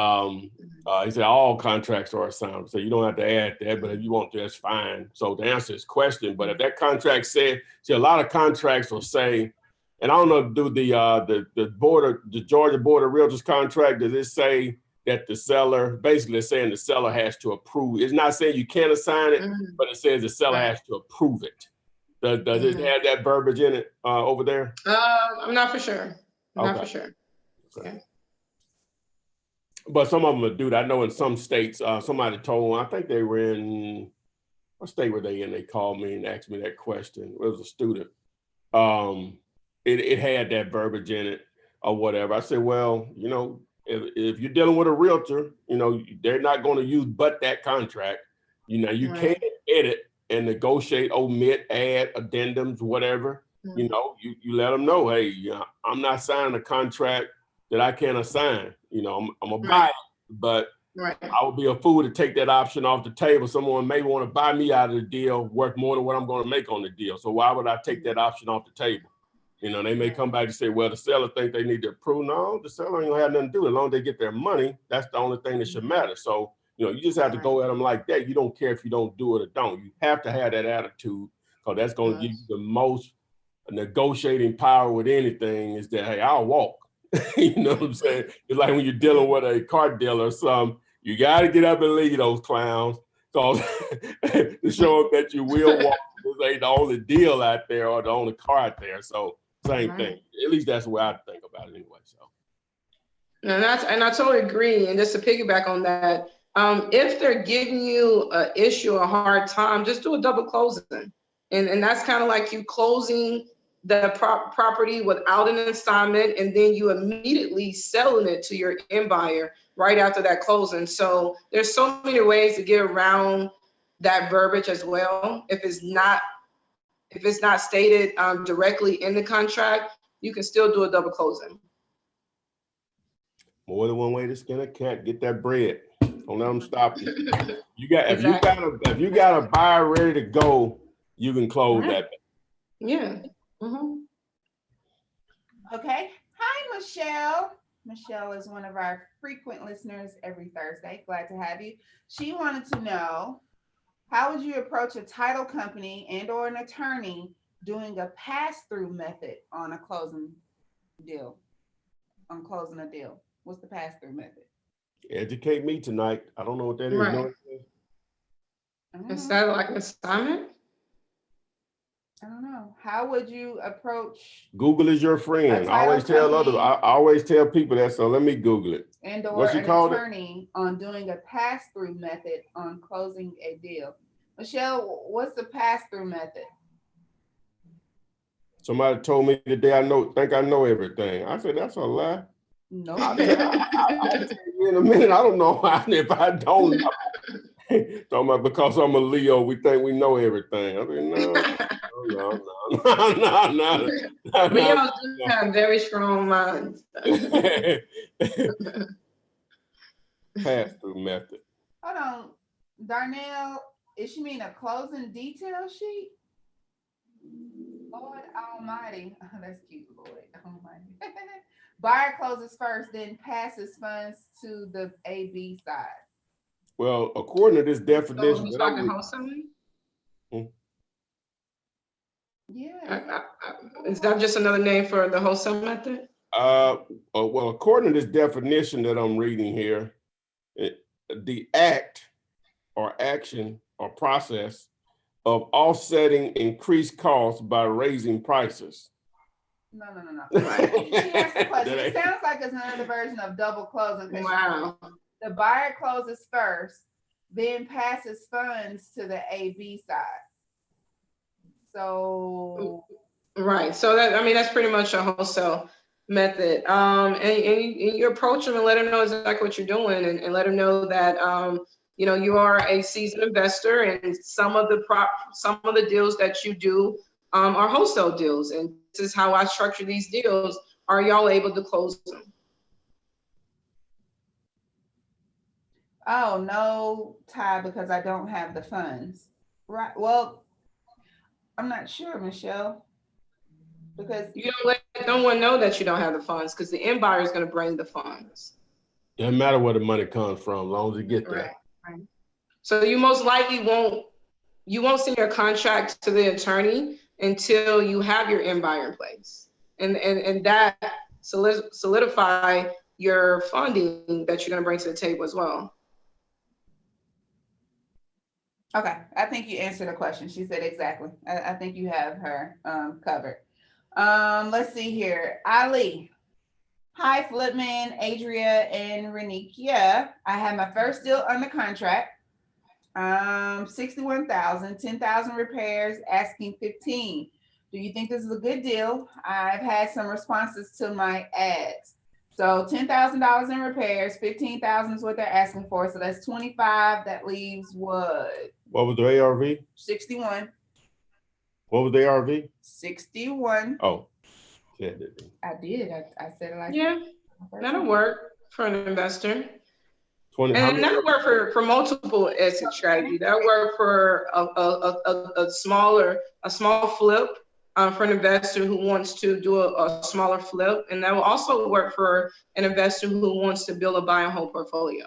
he said all contracts are assignable, so you don't have to add that. But if you want to, that's fine. So to answer his question, but if that contract said, see, a lot of contracts will say, and I don't know, do the Georgia Board of Realtors contract, does it say that the seller, basically it's saying the seller has to approve? It's not saying you can't assign it, but it says the seller has to approve it. Does it have that verbiage in it over there?
I'm not for sure. Not for sure.
Okay. But some of them will do that. I know in some states, somebody told me, I think they were in, what state were they in? They called me and asked me that question. It was a student. It had that verbiage in it or whatever. I said, well, you know, if you're dealing with a realtor, you know, they're not going to use but that contract. You know, you can't edit and negotiate, omit, add, addendums, whatever. You know, you let them know, hey, I'm not signing a contract that I can't assign. You know, I'm a buyer, but I would be a fool to take that option off the table. Someone may want to buy me out of the deal worth more than what I'm going to make on the deal. So why would I take that option off the table? You know, they may come back and say, well, the seller think they need to approve. No, the seller ain't gonna have nothing to do. As long as they get their money, that's the only thing that should matter. So, you know, you just have to go at them like that. You don't care if you don't do it or don't. You have to have that attitude, because that's going to give you the most negotiating power with anything, is that, hey, I'll walk. You know what I'm saying? It's like when you're dealing with a car dealer or something, you got to get up and leave those clowns, because to show them that you will walk. This ain't the only deal out there or the only car out there. So same thing. At least that's the way I think about it anyway. So.
And I totally agree. And just to piggyback on that, if they're giving you an issue, a hard time, just do a double closing. And that's kind of like you closing the property without an assignment, and then you immediately selling it to your end buyer right after that closing. So there's so many ways to get around that verbiage as well. If it's not stated directly in the contract, you can still do a double closing.
More than one way to skin a cat. Get that bread. Don't let them stop you. If you got a buyer ready to go, you can close that.
Yeah.
Okay. Hi, Michelle. Michelle is one of our frequent listeners every Thursday. Glad to have you. She wanted to know, how would you approach a title company and or an attorney doing a pass-through method on a closing deal? On closing a deal. What's the pass-through method?
Educate me tonight. I don't know what that is.
Right.
You know what it is?
Is that like an assignment?
I don't know. How would you approach?
Google is your friend. I always tell people that, so let me Google it.
And or an attorney on doing a pass-through method on closing a deal. Michelle, what's the pass-through method?
Somebody told me today think I know everything. I said, that's a lie.
No.
I'll tell you in a minute. I don't know if I don't know. Talking about because I'm a Leo, we think we know everything. I mean, no.
Leos do have very strong minds.
Pass-through method.
Hold on. Darnell, is she mean a closing detail sheet? Lord Almighty. Oh, that's cute, Lord Almighty. Buyer closes first, then passes funds to the AB side.
Well, according to this definition,
you're talking wholesaling?
Yeah.
Is that just another name for the wholesale method?
Well, according to this definition that I'm reading here, the act or action or process of offsetting increased costs by raising prices.
No. She asked the question. It sounds like it's another version of double closing.
Wow.
The buyer closes first, then passes funds to the AB side. So
right. So that's pretty much a wholesale method. You approach them and let them know exactly what you're doing, and let them know that you are a seasoned investor, and some of the deals that you do are wholesale deals, and this is how I structure these deals. Are y'all able to close them?
Oh, no, Ty, because I don't have the funds. Right. Well, I'm not sure, Michelle, because
You don't let no one know that you don't have the funds, because the end buyer is going to bring the funds.
Doesn't matter where the money comes from, as long as you get there.
Right. So you most likely won't send your contract to the attorney until you have your end buyer in place, and that solidify your funding that you're going to bring to the table as well.
okay, I think you answered the question. She said exactly. I think you have her covered. Let's see here. Ali. Hi, Flipman, Adria, and Renikia. I have my first deal under contract. 61,000, 10,000 repairs, asking 15. Do you think this is a good deal? I've had some responses to my ads. So $10,000 in repairs, 15,000 is what they're asking for. So that's 25. That leaves what?
What was the ARV?
61.
What was the ARV?
61.
Oh, yeah,
I did. I said it like
yeah, that'll work for an investor.
20.
And that'll work for multiple exit strategy. That'll work for a small flip for an investor who wants to do a smaller flip, and that will also work for an investor who wants to build a buy and hold portfolio.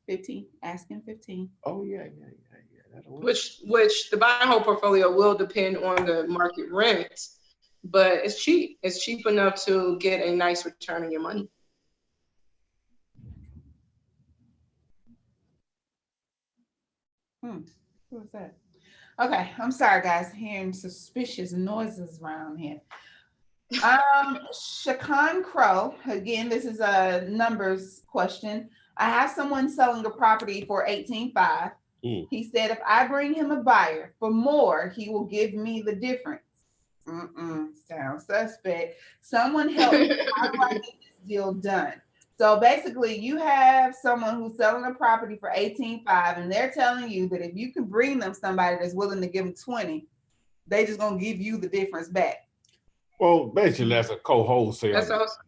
15. Asking 15.
Oh yeah.
Which the buy and hold portfolio will depend on the market rent, but it's cheap. It's cheap enough to get a nice return on your money.
Who was that? Okay, I'm sorry, guys. Hearing suspicious noises around here. Shakan Crow, again, this is a numbers question. I have someone selling a property for $18,500. He said if I bring him a buyer for more, he will give me the difference. Sounds suspect. Someone help me. How do I get this deal done? So basically, you have someone who's selling a property for $18,500, and they're telling you that if you can bring them somebody that's willing to give them 20, they just gonna give you the difference back.
Well, basically, that's a co-wholesale.
That's awesome.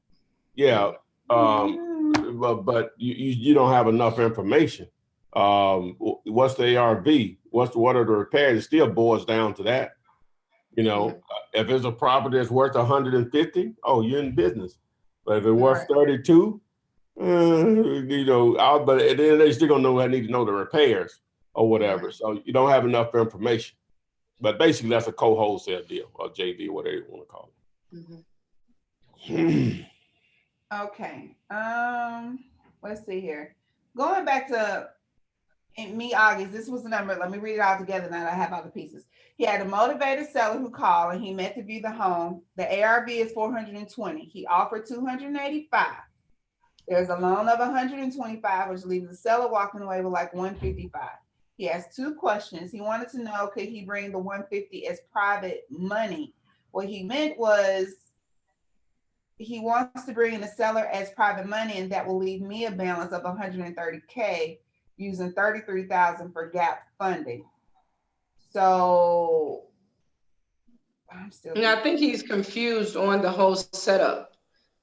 Yeah, but you don't have enough information. What's the ARV? What are the repairs? It still boils down to that. If it's a property that's worth 150, oh, you're in business. But if it's worth 32, but at the end they still gonna know I need to know the repairs or whatever. So you don't have enough information. But basically, that's a co-wholesale deal or JV, whatever you want to call it.
Okay. Let's see here. Going back to August, this was the number. Let me read it all together now that I have all the pieces. He had a motivated seller who called and he met to view the home. The ARV is 420. He offered 285. There's a loan of 125, which leaves the seller walking away with like 155. He has two questions. He wanted to know, could he bring the 150 as private money? What he meant was he wants to bring in the seller as private money, and that will leave me a balance of 130K using 33,000 for gap funding. So I'm still.
And I think he's confused on the whole setup.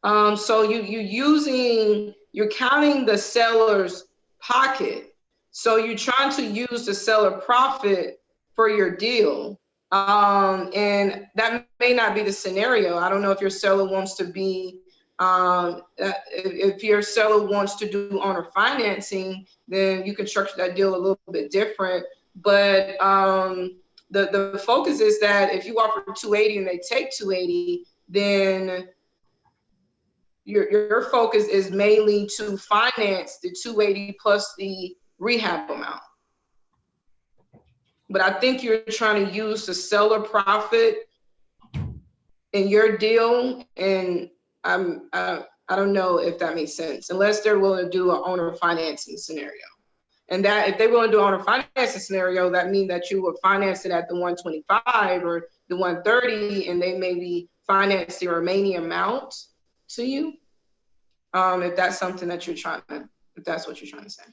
So you're counting the seller's pocket. So you're trying to use the seller profit for your deal. And that may not be the scenario. I don't know if your seller wants to be, if your seller wants to do owner financing, then you can structure that deal a little bit different. But the focus is that if you offer 280 and they take 280, then your focus is mainly to finance the 280 plus the rehab amount. But I think you're trying to use the seller profit in your deal, and I don't know if that makes sense, unless they're willing to do an owner financing scenario. And that if they willing to do an owner financing scenario, that means that you would finance it at the 125 or the 130, and they may be finance the remaining amount to you. If that's something that you're trying to, if that's what you're trying to say.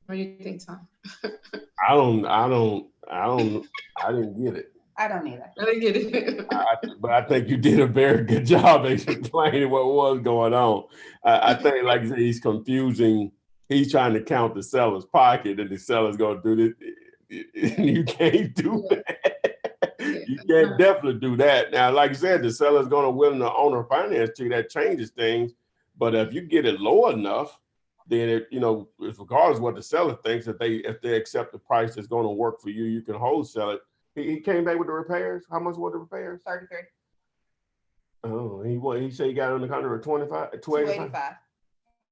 What do you think, Tom?
I didn't get it.
I don't either.
I didn't get it.
But I think you did a very good job explaining what was going on. I think, like you said, he's confusing. He's trying to count the seller's pocket, and the seller's going to do this. You can't do that. You can't definitely do that. Now, like you said, the seller's going to willing to owner finance to you. That changes things. But if you get it low enough, then it, regardless of what the seller thinks, if they accept the price that's going to work for you, you can wholesale it. He came back with the repairs. How much were the repairs?
33.
Oh, he said he got it on the counter at
285.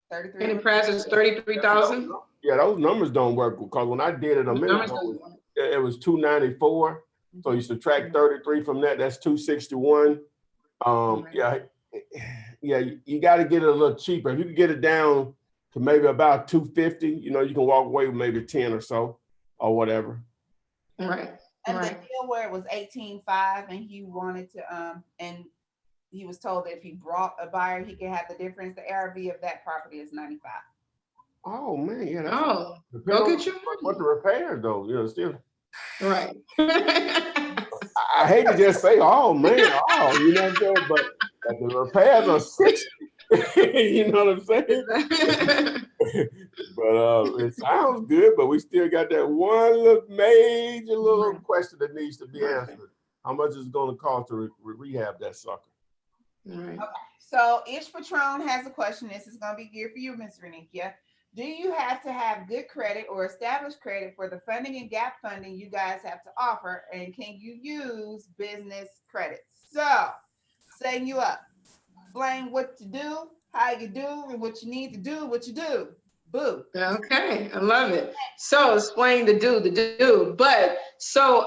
33.
And the price is 33,000.
Yeah, those numbers don't work because when I did it a minute ago, it was 294. So you subtract 33 from that, that's 261. Yeah, you got to get it a little cheaper. If you can get it down to maybe about 250, you can walk away with maybe 10 or so or whatever.
Right.
And the deal where it was 18.5 and he wanted to, and he was told that if he brought a buyer, he could have the difference. The ARV of that property is 95.
Oh man, yeah.
Go get your
what the repairs though, still.
Right.
I hate to just say, oh man, you know what I'm saying, but the repairs are 60. You know what I'm saying? But it sounds good, but we still got that one major little question that needs to be answered. How much is it going to cost to rehab that sucker?
Right.
Okay. So Ish Patron has a question. This is going to be geared for you, Ms. Renikia. Do you have to have good credit or established credit for the funding and gap funding you guys have to offer? And can you use business credit? So, setting you up. Explain what to do, how you do, and what you need to do, what you do. Boo.
Okay, I love it. So explain the do. But so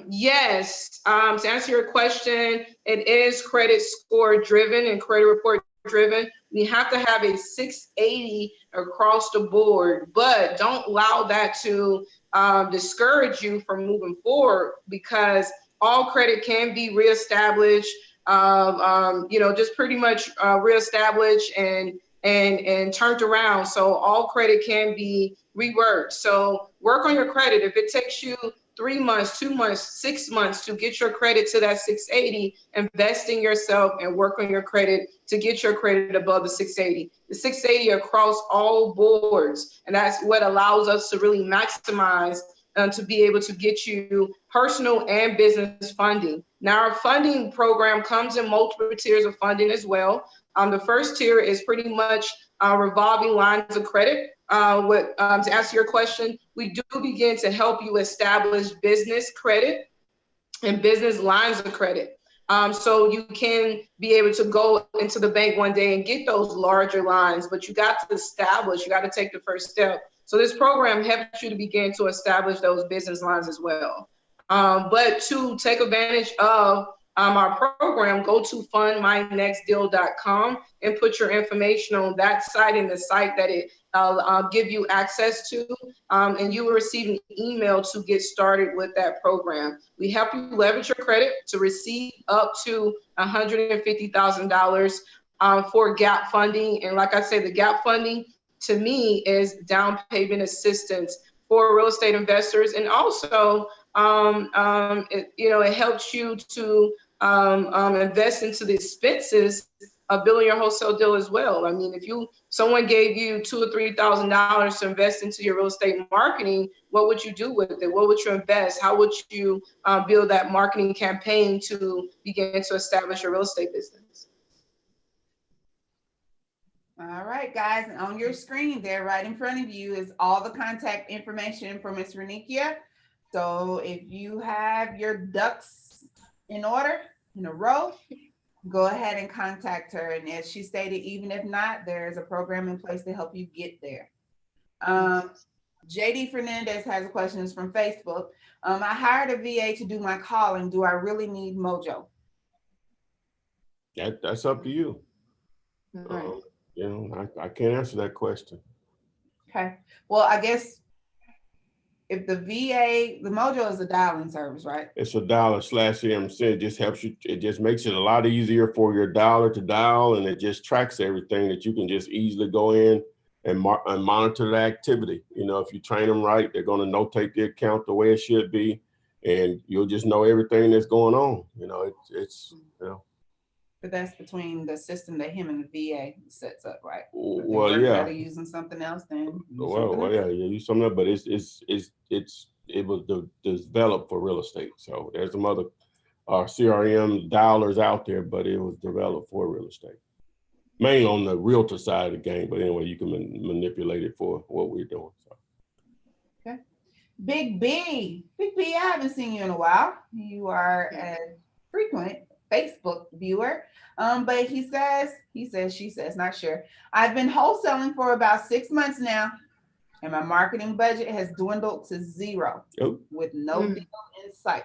yes, to answer your question, it is credit score driven and credit report driven. We have to have a 680 across the board, but don't allow that to discourage you from moving forward, because all credit can be reestablished, just pretty much reestablished and turned around. So all credit can be reworked. So work on your credit. If it takes you 3 months, 2 months, 6 months to get your credit to that 680, invest in yourself and work on your credit to get your credit above the 680. The 680 across all boards. And that's what allows us to really maximize to be able to get you personal and business funding. Now, our funding program comes in multiple tiers of funding as well. The first tier is pretty much revolving lines of credit. To answer your question, we do begin to help you establish business credit and business lines of credit. So you can be able to go into the bank one day and get those larger lines, but you got to take the first step. So this program helps you to begin to establish those business lines as well. But to take advantage of our program, go to fundmynextdeal.com and put your information on that site, and the site that it give you access to, and you will receive an email to get started with that program. We help you leverage your credit to receive up to $150,000 for gap funding. And like I said, the gap funding to me is down payment assistance for real estate investors, and also it helps you to invest into the expenses of building your wholesale deal as well. I mean, if someone gave you $2,000 or $3,000 to invest into your real estate marketing, what would you do with it? What would you invest? How would you build that marketing campaign to begin to establish your real estate business?
All right, guys, and on your screen there, right in front of you, is all the contact information for Ms. Renikia. So if you have your ducks in order, in a row, go ahead and contact her. And as she stated, even if not, there's a program in place to help you get there. JD Fernandez has a question from Facebook. I hired a VA to do my calling. Do I really need Mojo?
That's up to you.
Right.
I can't answer that question.
Okay. Well, I guess if the VA, the Mojo is a dialing service, right?
It's $1/CMC. It just helps you. It just makes it a lot easier for your dialer to dial, and it just tracks everything that you can just easily go in and monitor the activity. You know, if you train them right, they're going to notate the account the way it should be, and you'll just know everything that's going on. You know, it's you know.
But that's between the system that him and the VA sets up, right?
Well, yeah.
They're using something else then.
Yeah, use something else, but it was developed for real estate. So there's some other CRM dialers out there, but it was developed for real estate. Mainly on the realtor side of the game, but anyway, you can manipulate it for what we're doing. So.
Okay. Big B, I haven't seen you in a while. You are a frequent Facebook viewer. But he says, she says, not sure. I've been wholesaling for about 6 months now, and my marketing budget has dwindled to zero with no deal in sight.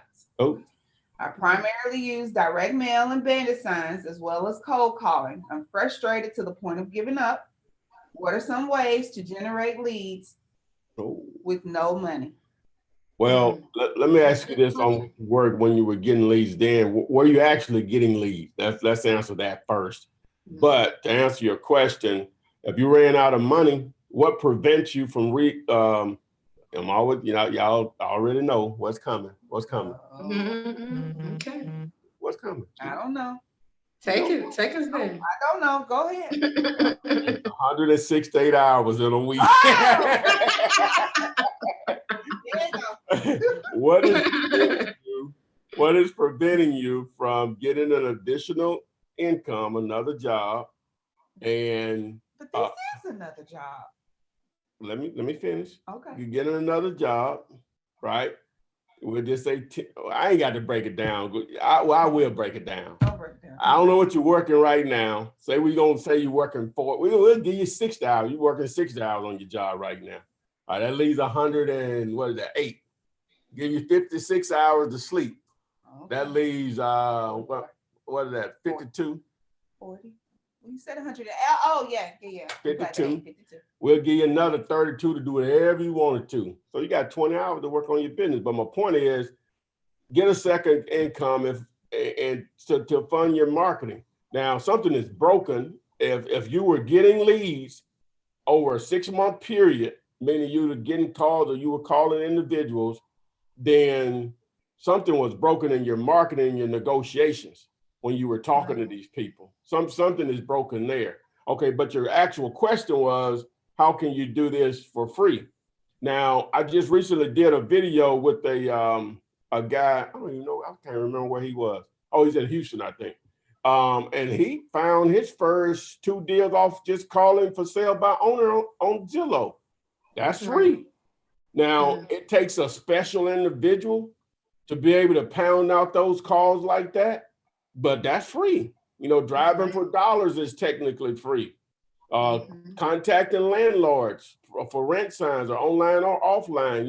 I primarily use direct mail and bandit signs as well as cold calling. I'm frustrated to the point of giving up. What are some ways to generate leads with no money?
Well, let me ask you this on work when you were getting leads then. Were you actually getting leads? Let's answer that first. But to answer your question, if you ran out of money, what prevents you from I'm always, y'all already know what's coming. What's coming?
Okay.
What's coming?
I don't know.
Take us there.
I don't know. Go ahead.
168 hours in a week. What is preventing you from getting an additional income, another job? And
but this is another job.
Let me finish.
Okay.
You're getting another job, right? We'll just say I ain't got to break it down. I will break it down. I don't know what you're working right now. Say we're gonna say you're working we'll give you 6 hours. You're working 6 hours on your job right now. All right, that leaves 8. Give you 56 hours to sleep. Okay. That leaves what is that? 52?
40. You said 100. Oh yeah.
52. We'll give you another 32 to do whatever you wanted to. So you got 20 hours to work on your business. But my point is, get a second income and to fund your marketing. Now, something is broken. If you were getting leads over a 6-month period, meaning you were getting calls or you were calling individuals, then something was broken in your marketing, your negotiations when you were talking to these people. Something is broken there. Okay, but your actual question was, how can you do this for free? Now, I just recently did a video with a guy, I don't even know, I can't remember where he was. Oh, he's in Houston, I think. And he found his first 2 deals off just calling for sale by owner on Zillow. That's free. Now, it takes a special individual to be able to pound out those calls like that, but that's free. Driving for dollars is technically free. Contacting landlords for rent signs or online or offline,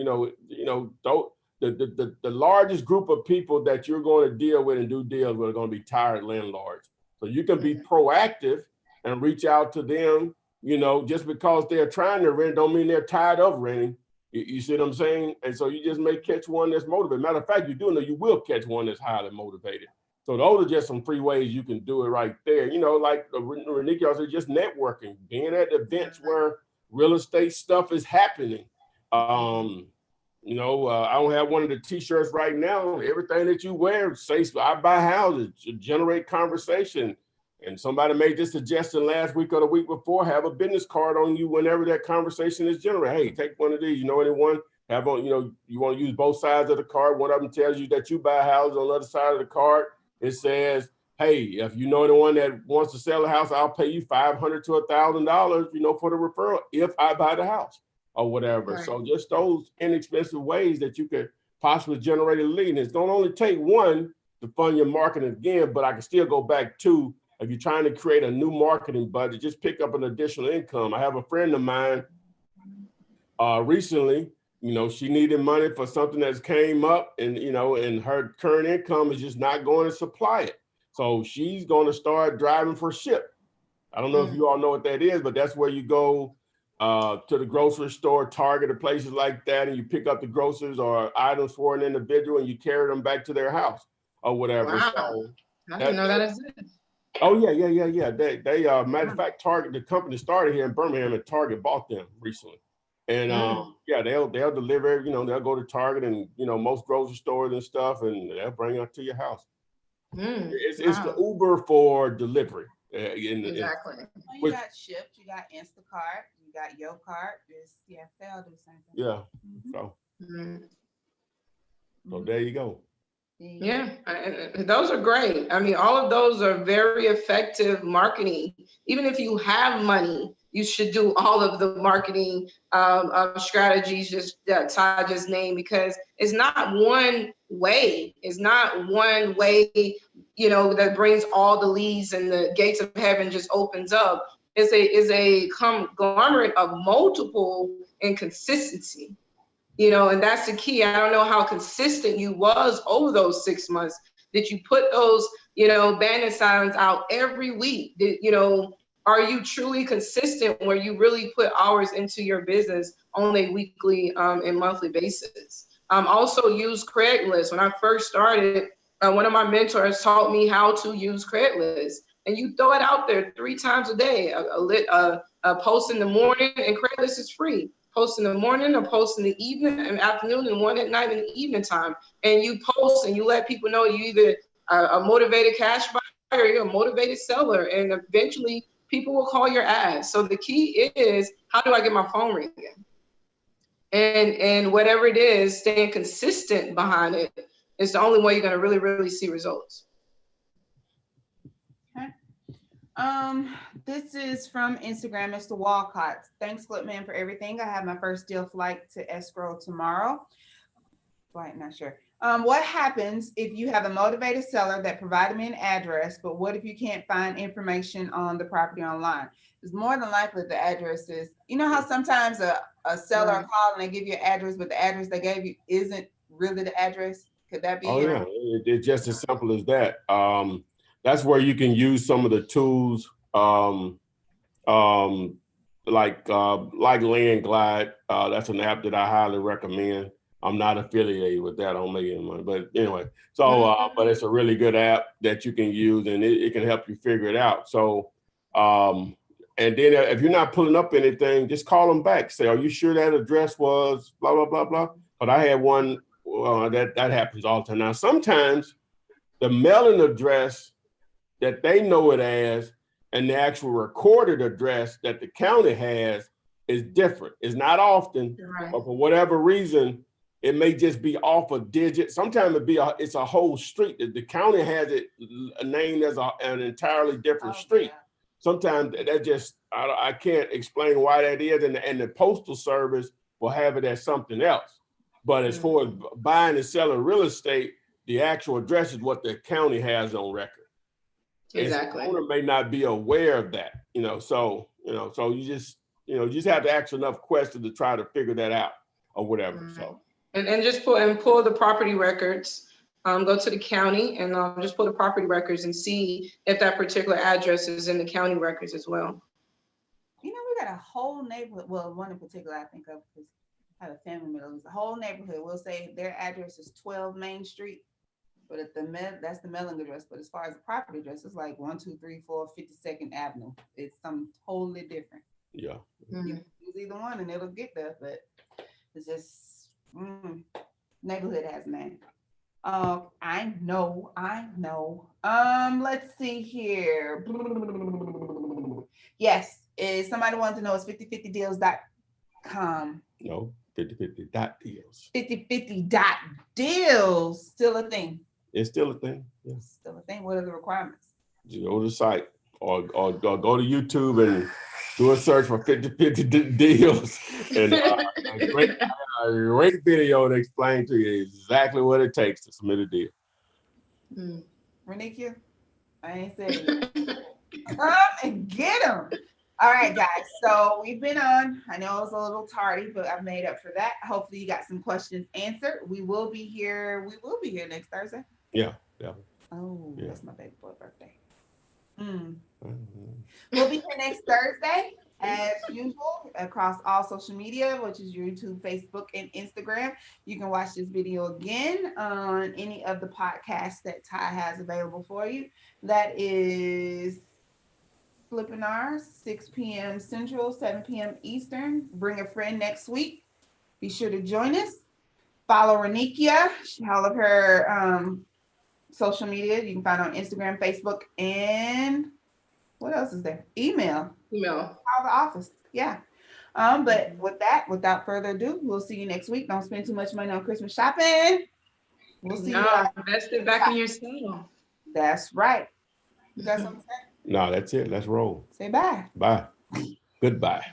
the largest group of people that you're going to deal with and do deals with are going to be tired landlords. So you can be proactive and reach out to them. Just because they're trying to rent don't mean they're tired of renting. You see what I'm saying? And so you just may catch one that's motivated. Matter of fact, you do know you will catch one that's highly motivated. So those are just some free ways you can do it right there. Like Renike said, just networking, being at events where real estate stuff is happening. I don't have one of the t-shirts right now. Everything that you wear says I buy houses to generate conversation. And somebody made this suggestion last week or the week before, have a business card on you whenever that conversation is generated. Hey, take one of these. You know anyone? Have on, you want to use both sides of the card. One of them tells you that you buy houses. On the other side of the card, it says, hey, if you know anyone that wants to sell a house, I'll pay you $500 to $1,000, for the referral if I buy the house or whatever. Right. So just those inexpensive ways that you could possibly generate a lead. And it's going to only take one to fund your marketing again, but I can still go back to, if you're trying to create a new marketing budget, just pick up an additional income. I have a friend of mine recently, she needed money for something that's came up and, and her current income is just not going to supply it. So she's going to start driving for Ship. I don't know if you all know what that is, but that's where you go to the grocery store, Target, or places like that, and you pick up the groceries or items for an individual and you carry them back to their house or whatever.
Wow.
So
I didn't know that existed.
oh yeah. They matter of fact, Target, the company started here in Birmingham, and Target bought them recently. And yeah, they'll deliver, they'll go to Target and most grocery stores and stuff, and they'll bring it to your house. It's the Uber for delivery.
Exactly.
You got Shipt, you got Instacart, you got YoCart. They all do the same thing.
Yeah. So there you go.
Yeah, those are great. I mean, all of those are very effective marketing. Even if you have money, you should do all of the marketing strategies that Ty just named, because it's not one way. It's not one way, that brings all the leads and the gates of heaven just opens up. It's a conglomerate of multiple and consistency. And that's the key. I don't know how consistent you was over those 6 months. Did you put those, banner signs out every week? Are you truly consistent where you really put hours into your business on a weekly and monthly basis? Also use Craigslist. When I first started, one of my mentors taught me how to use Craigslist. And you throw it out there 3 times a day, a post in the morning, and Craigslist is free. Post in the morning, or post in the evening and afternoon, and one at night in the evening time. And you post and you let people know you either a motivated cash buyer or you're a motivated seller. And eventually people will call your ads. So the key is, how do I get my phone ringing? And whatever it is, staying consistent behind it is the only way you're going to really, really see results.
This is from Instagram, Mr. Walcott. Thanks, Flipman, for everything. I have my first deal flight to escrow tomorrow. Flight, not sure. What happens if you have a motivated seller that provided me an address, but what if you can't find information on the property online? It's more than likely the address is, how sometimes a seller call and they give you an address, but the address they gave you isn't really the address? Could that be it?
Yeah, it's just as simple as that. That's where you can use some of the tools, like Land Glide. That's an app that I highly recommend. I'm not affiliated with that. I don't make any money, but anyway. So, but it's a really good app that you can use, and it can help you figure it out. So, and then if you're not pulling up anything, just call them back. Say, are you sure that address was blah blah blah blah? But I had one that happens all the time. Now, sometimes the mailing address that they know it as and the actual recorded address that the county has is different. It's not often, but for whatever reason, it may just be off a digit. Sometimes it's a whole street. The county has it named as an entirely different street. Yeah. Sometimes that just, I can't explain why that is, and the postal service will have it as something else. But as far as buying and selling real estate, the actual address is what the county has on record.
Exactly.
And the owner may not be aware of that, so you just have to ask enough questions to try to figure that out or whatever. So
and just pull the property records. Go to the county and just pull the property records and see if that particular address is in the county records as well.
We got a whole neighborhood. Well, one in particular I think of because I have a family member. The whole neighborhood. We'll say their address is 12 Main Street. But at that's the mailing address. But as far as the property address, it's like 1, 2, 3, 4, 52nd Avenue. It's something totally different.
Yeah.
You use either one and it'll get there, but it's just neighborhood has a name. I know. Let's see here. Yes, somebody wants to know is 5050deals.com.
No, 5050.deals.
5050.deals still a thing.
It's still a thing. Yeah.
Still a thing. What are the requirements?
You go to the site or go to YouTube and do a search for 5050 deals. And a great video to explain to you exactly what it takes to submit a deal.
Renika, I ain't saying come and get them. All right, guys. So we've been on. I know it was a little tardy, but I've made up for that. Hopefully you got some questions answered. We will be here. We will be here next Thursday.
Yeah.
Oh, yeah. That's my baby boy birthday.
Mm-hmm.
We'll be here next Thursday. As usual, across all social media, which is YouTube, Facebook, and Instagram. You can watch this video again on any of the podcasts that Ty has available for you. That is Flippinars, 6 p.m. Central, 7 p.m. Eastern. Bring a friend next week. Be sure to join us. Follow Renikia, all of her social media. You can find on Instagram, Facebook, and what else is there? Email. Call the office. Yeah. But with that, without further ado, we'll see you next week. Don't spend too much money on Christmas shopping. We'll see you.
Invest it back in yourself.
That's right. You got something to say?
No, that's it. Let's roll.
Say bye.
Bye. Goodbye.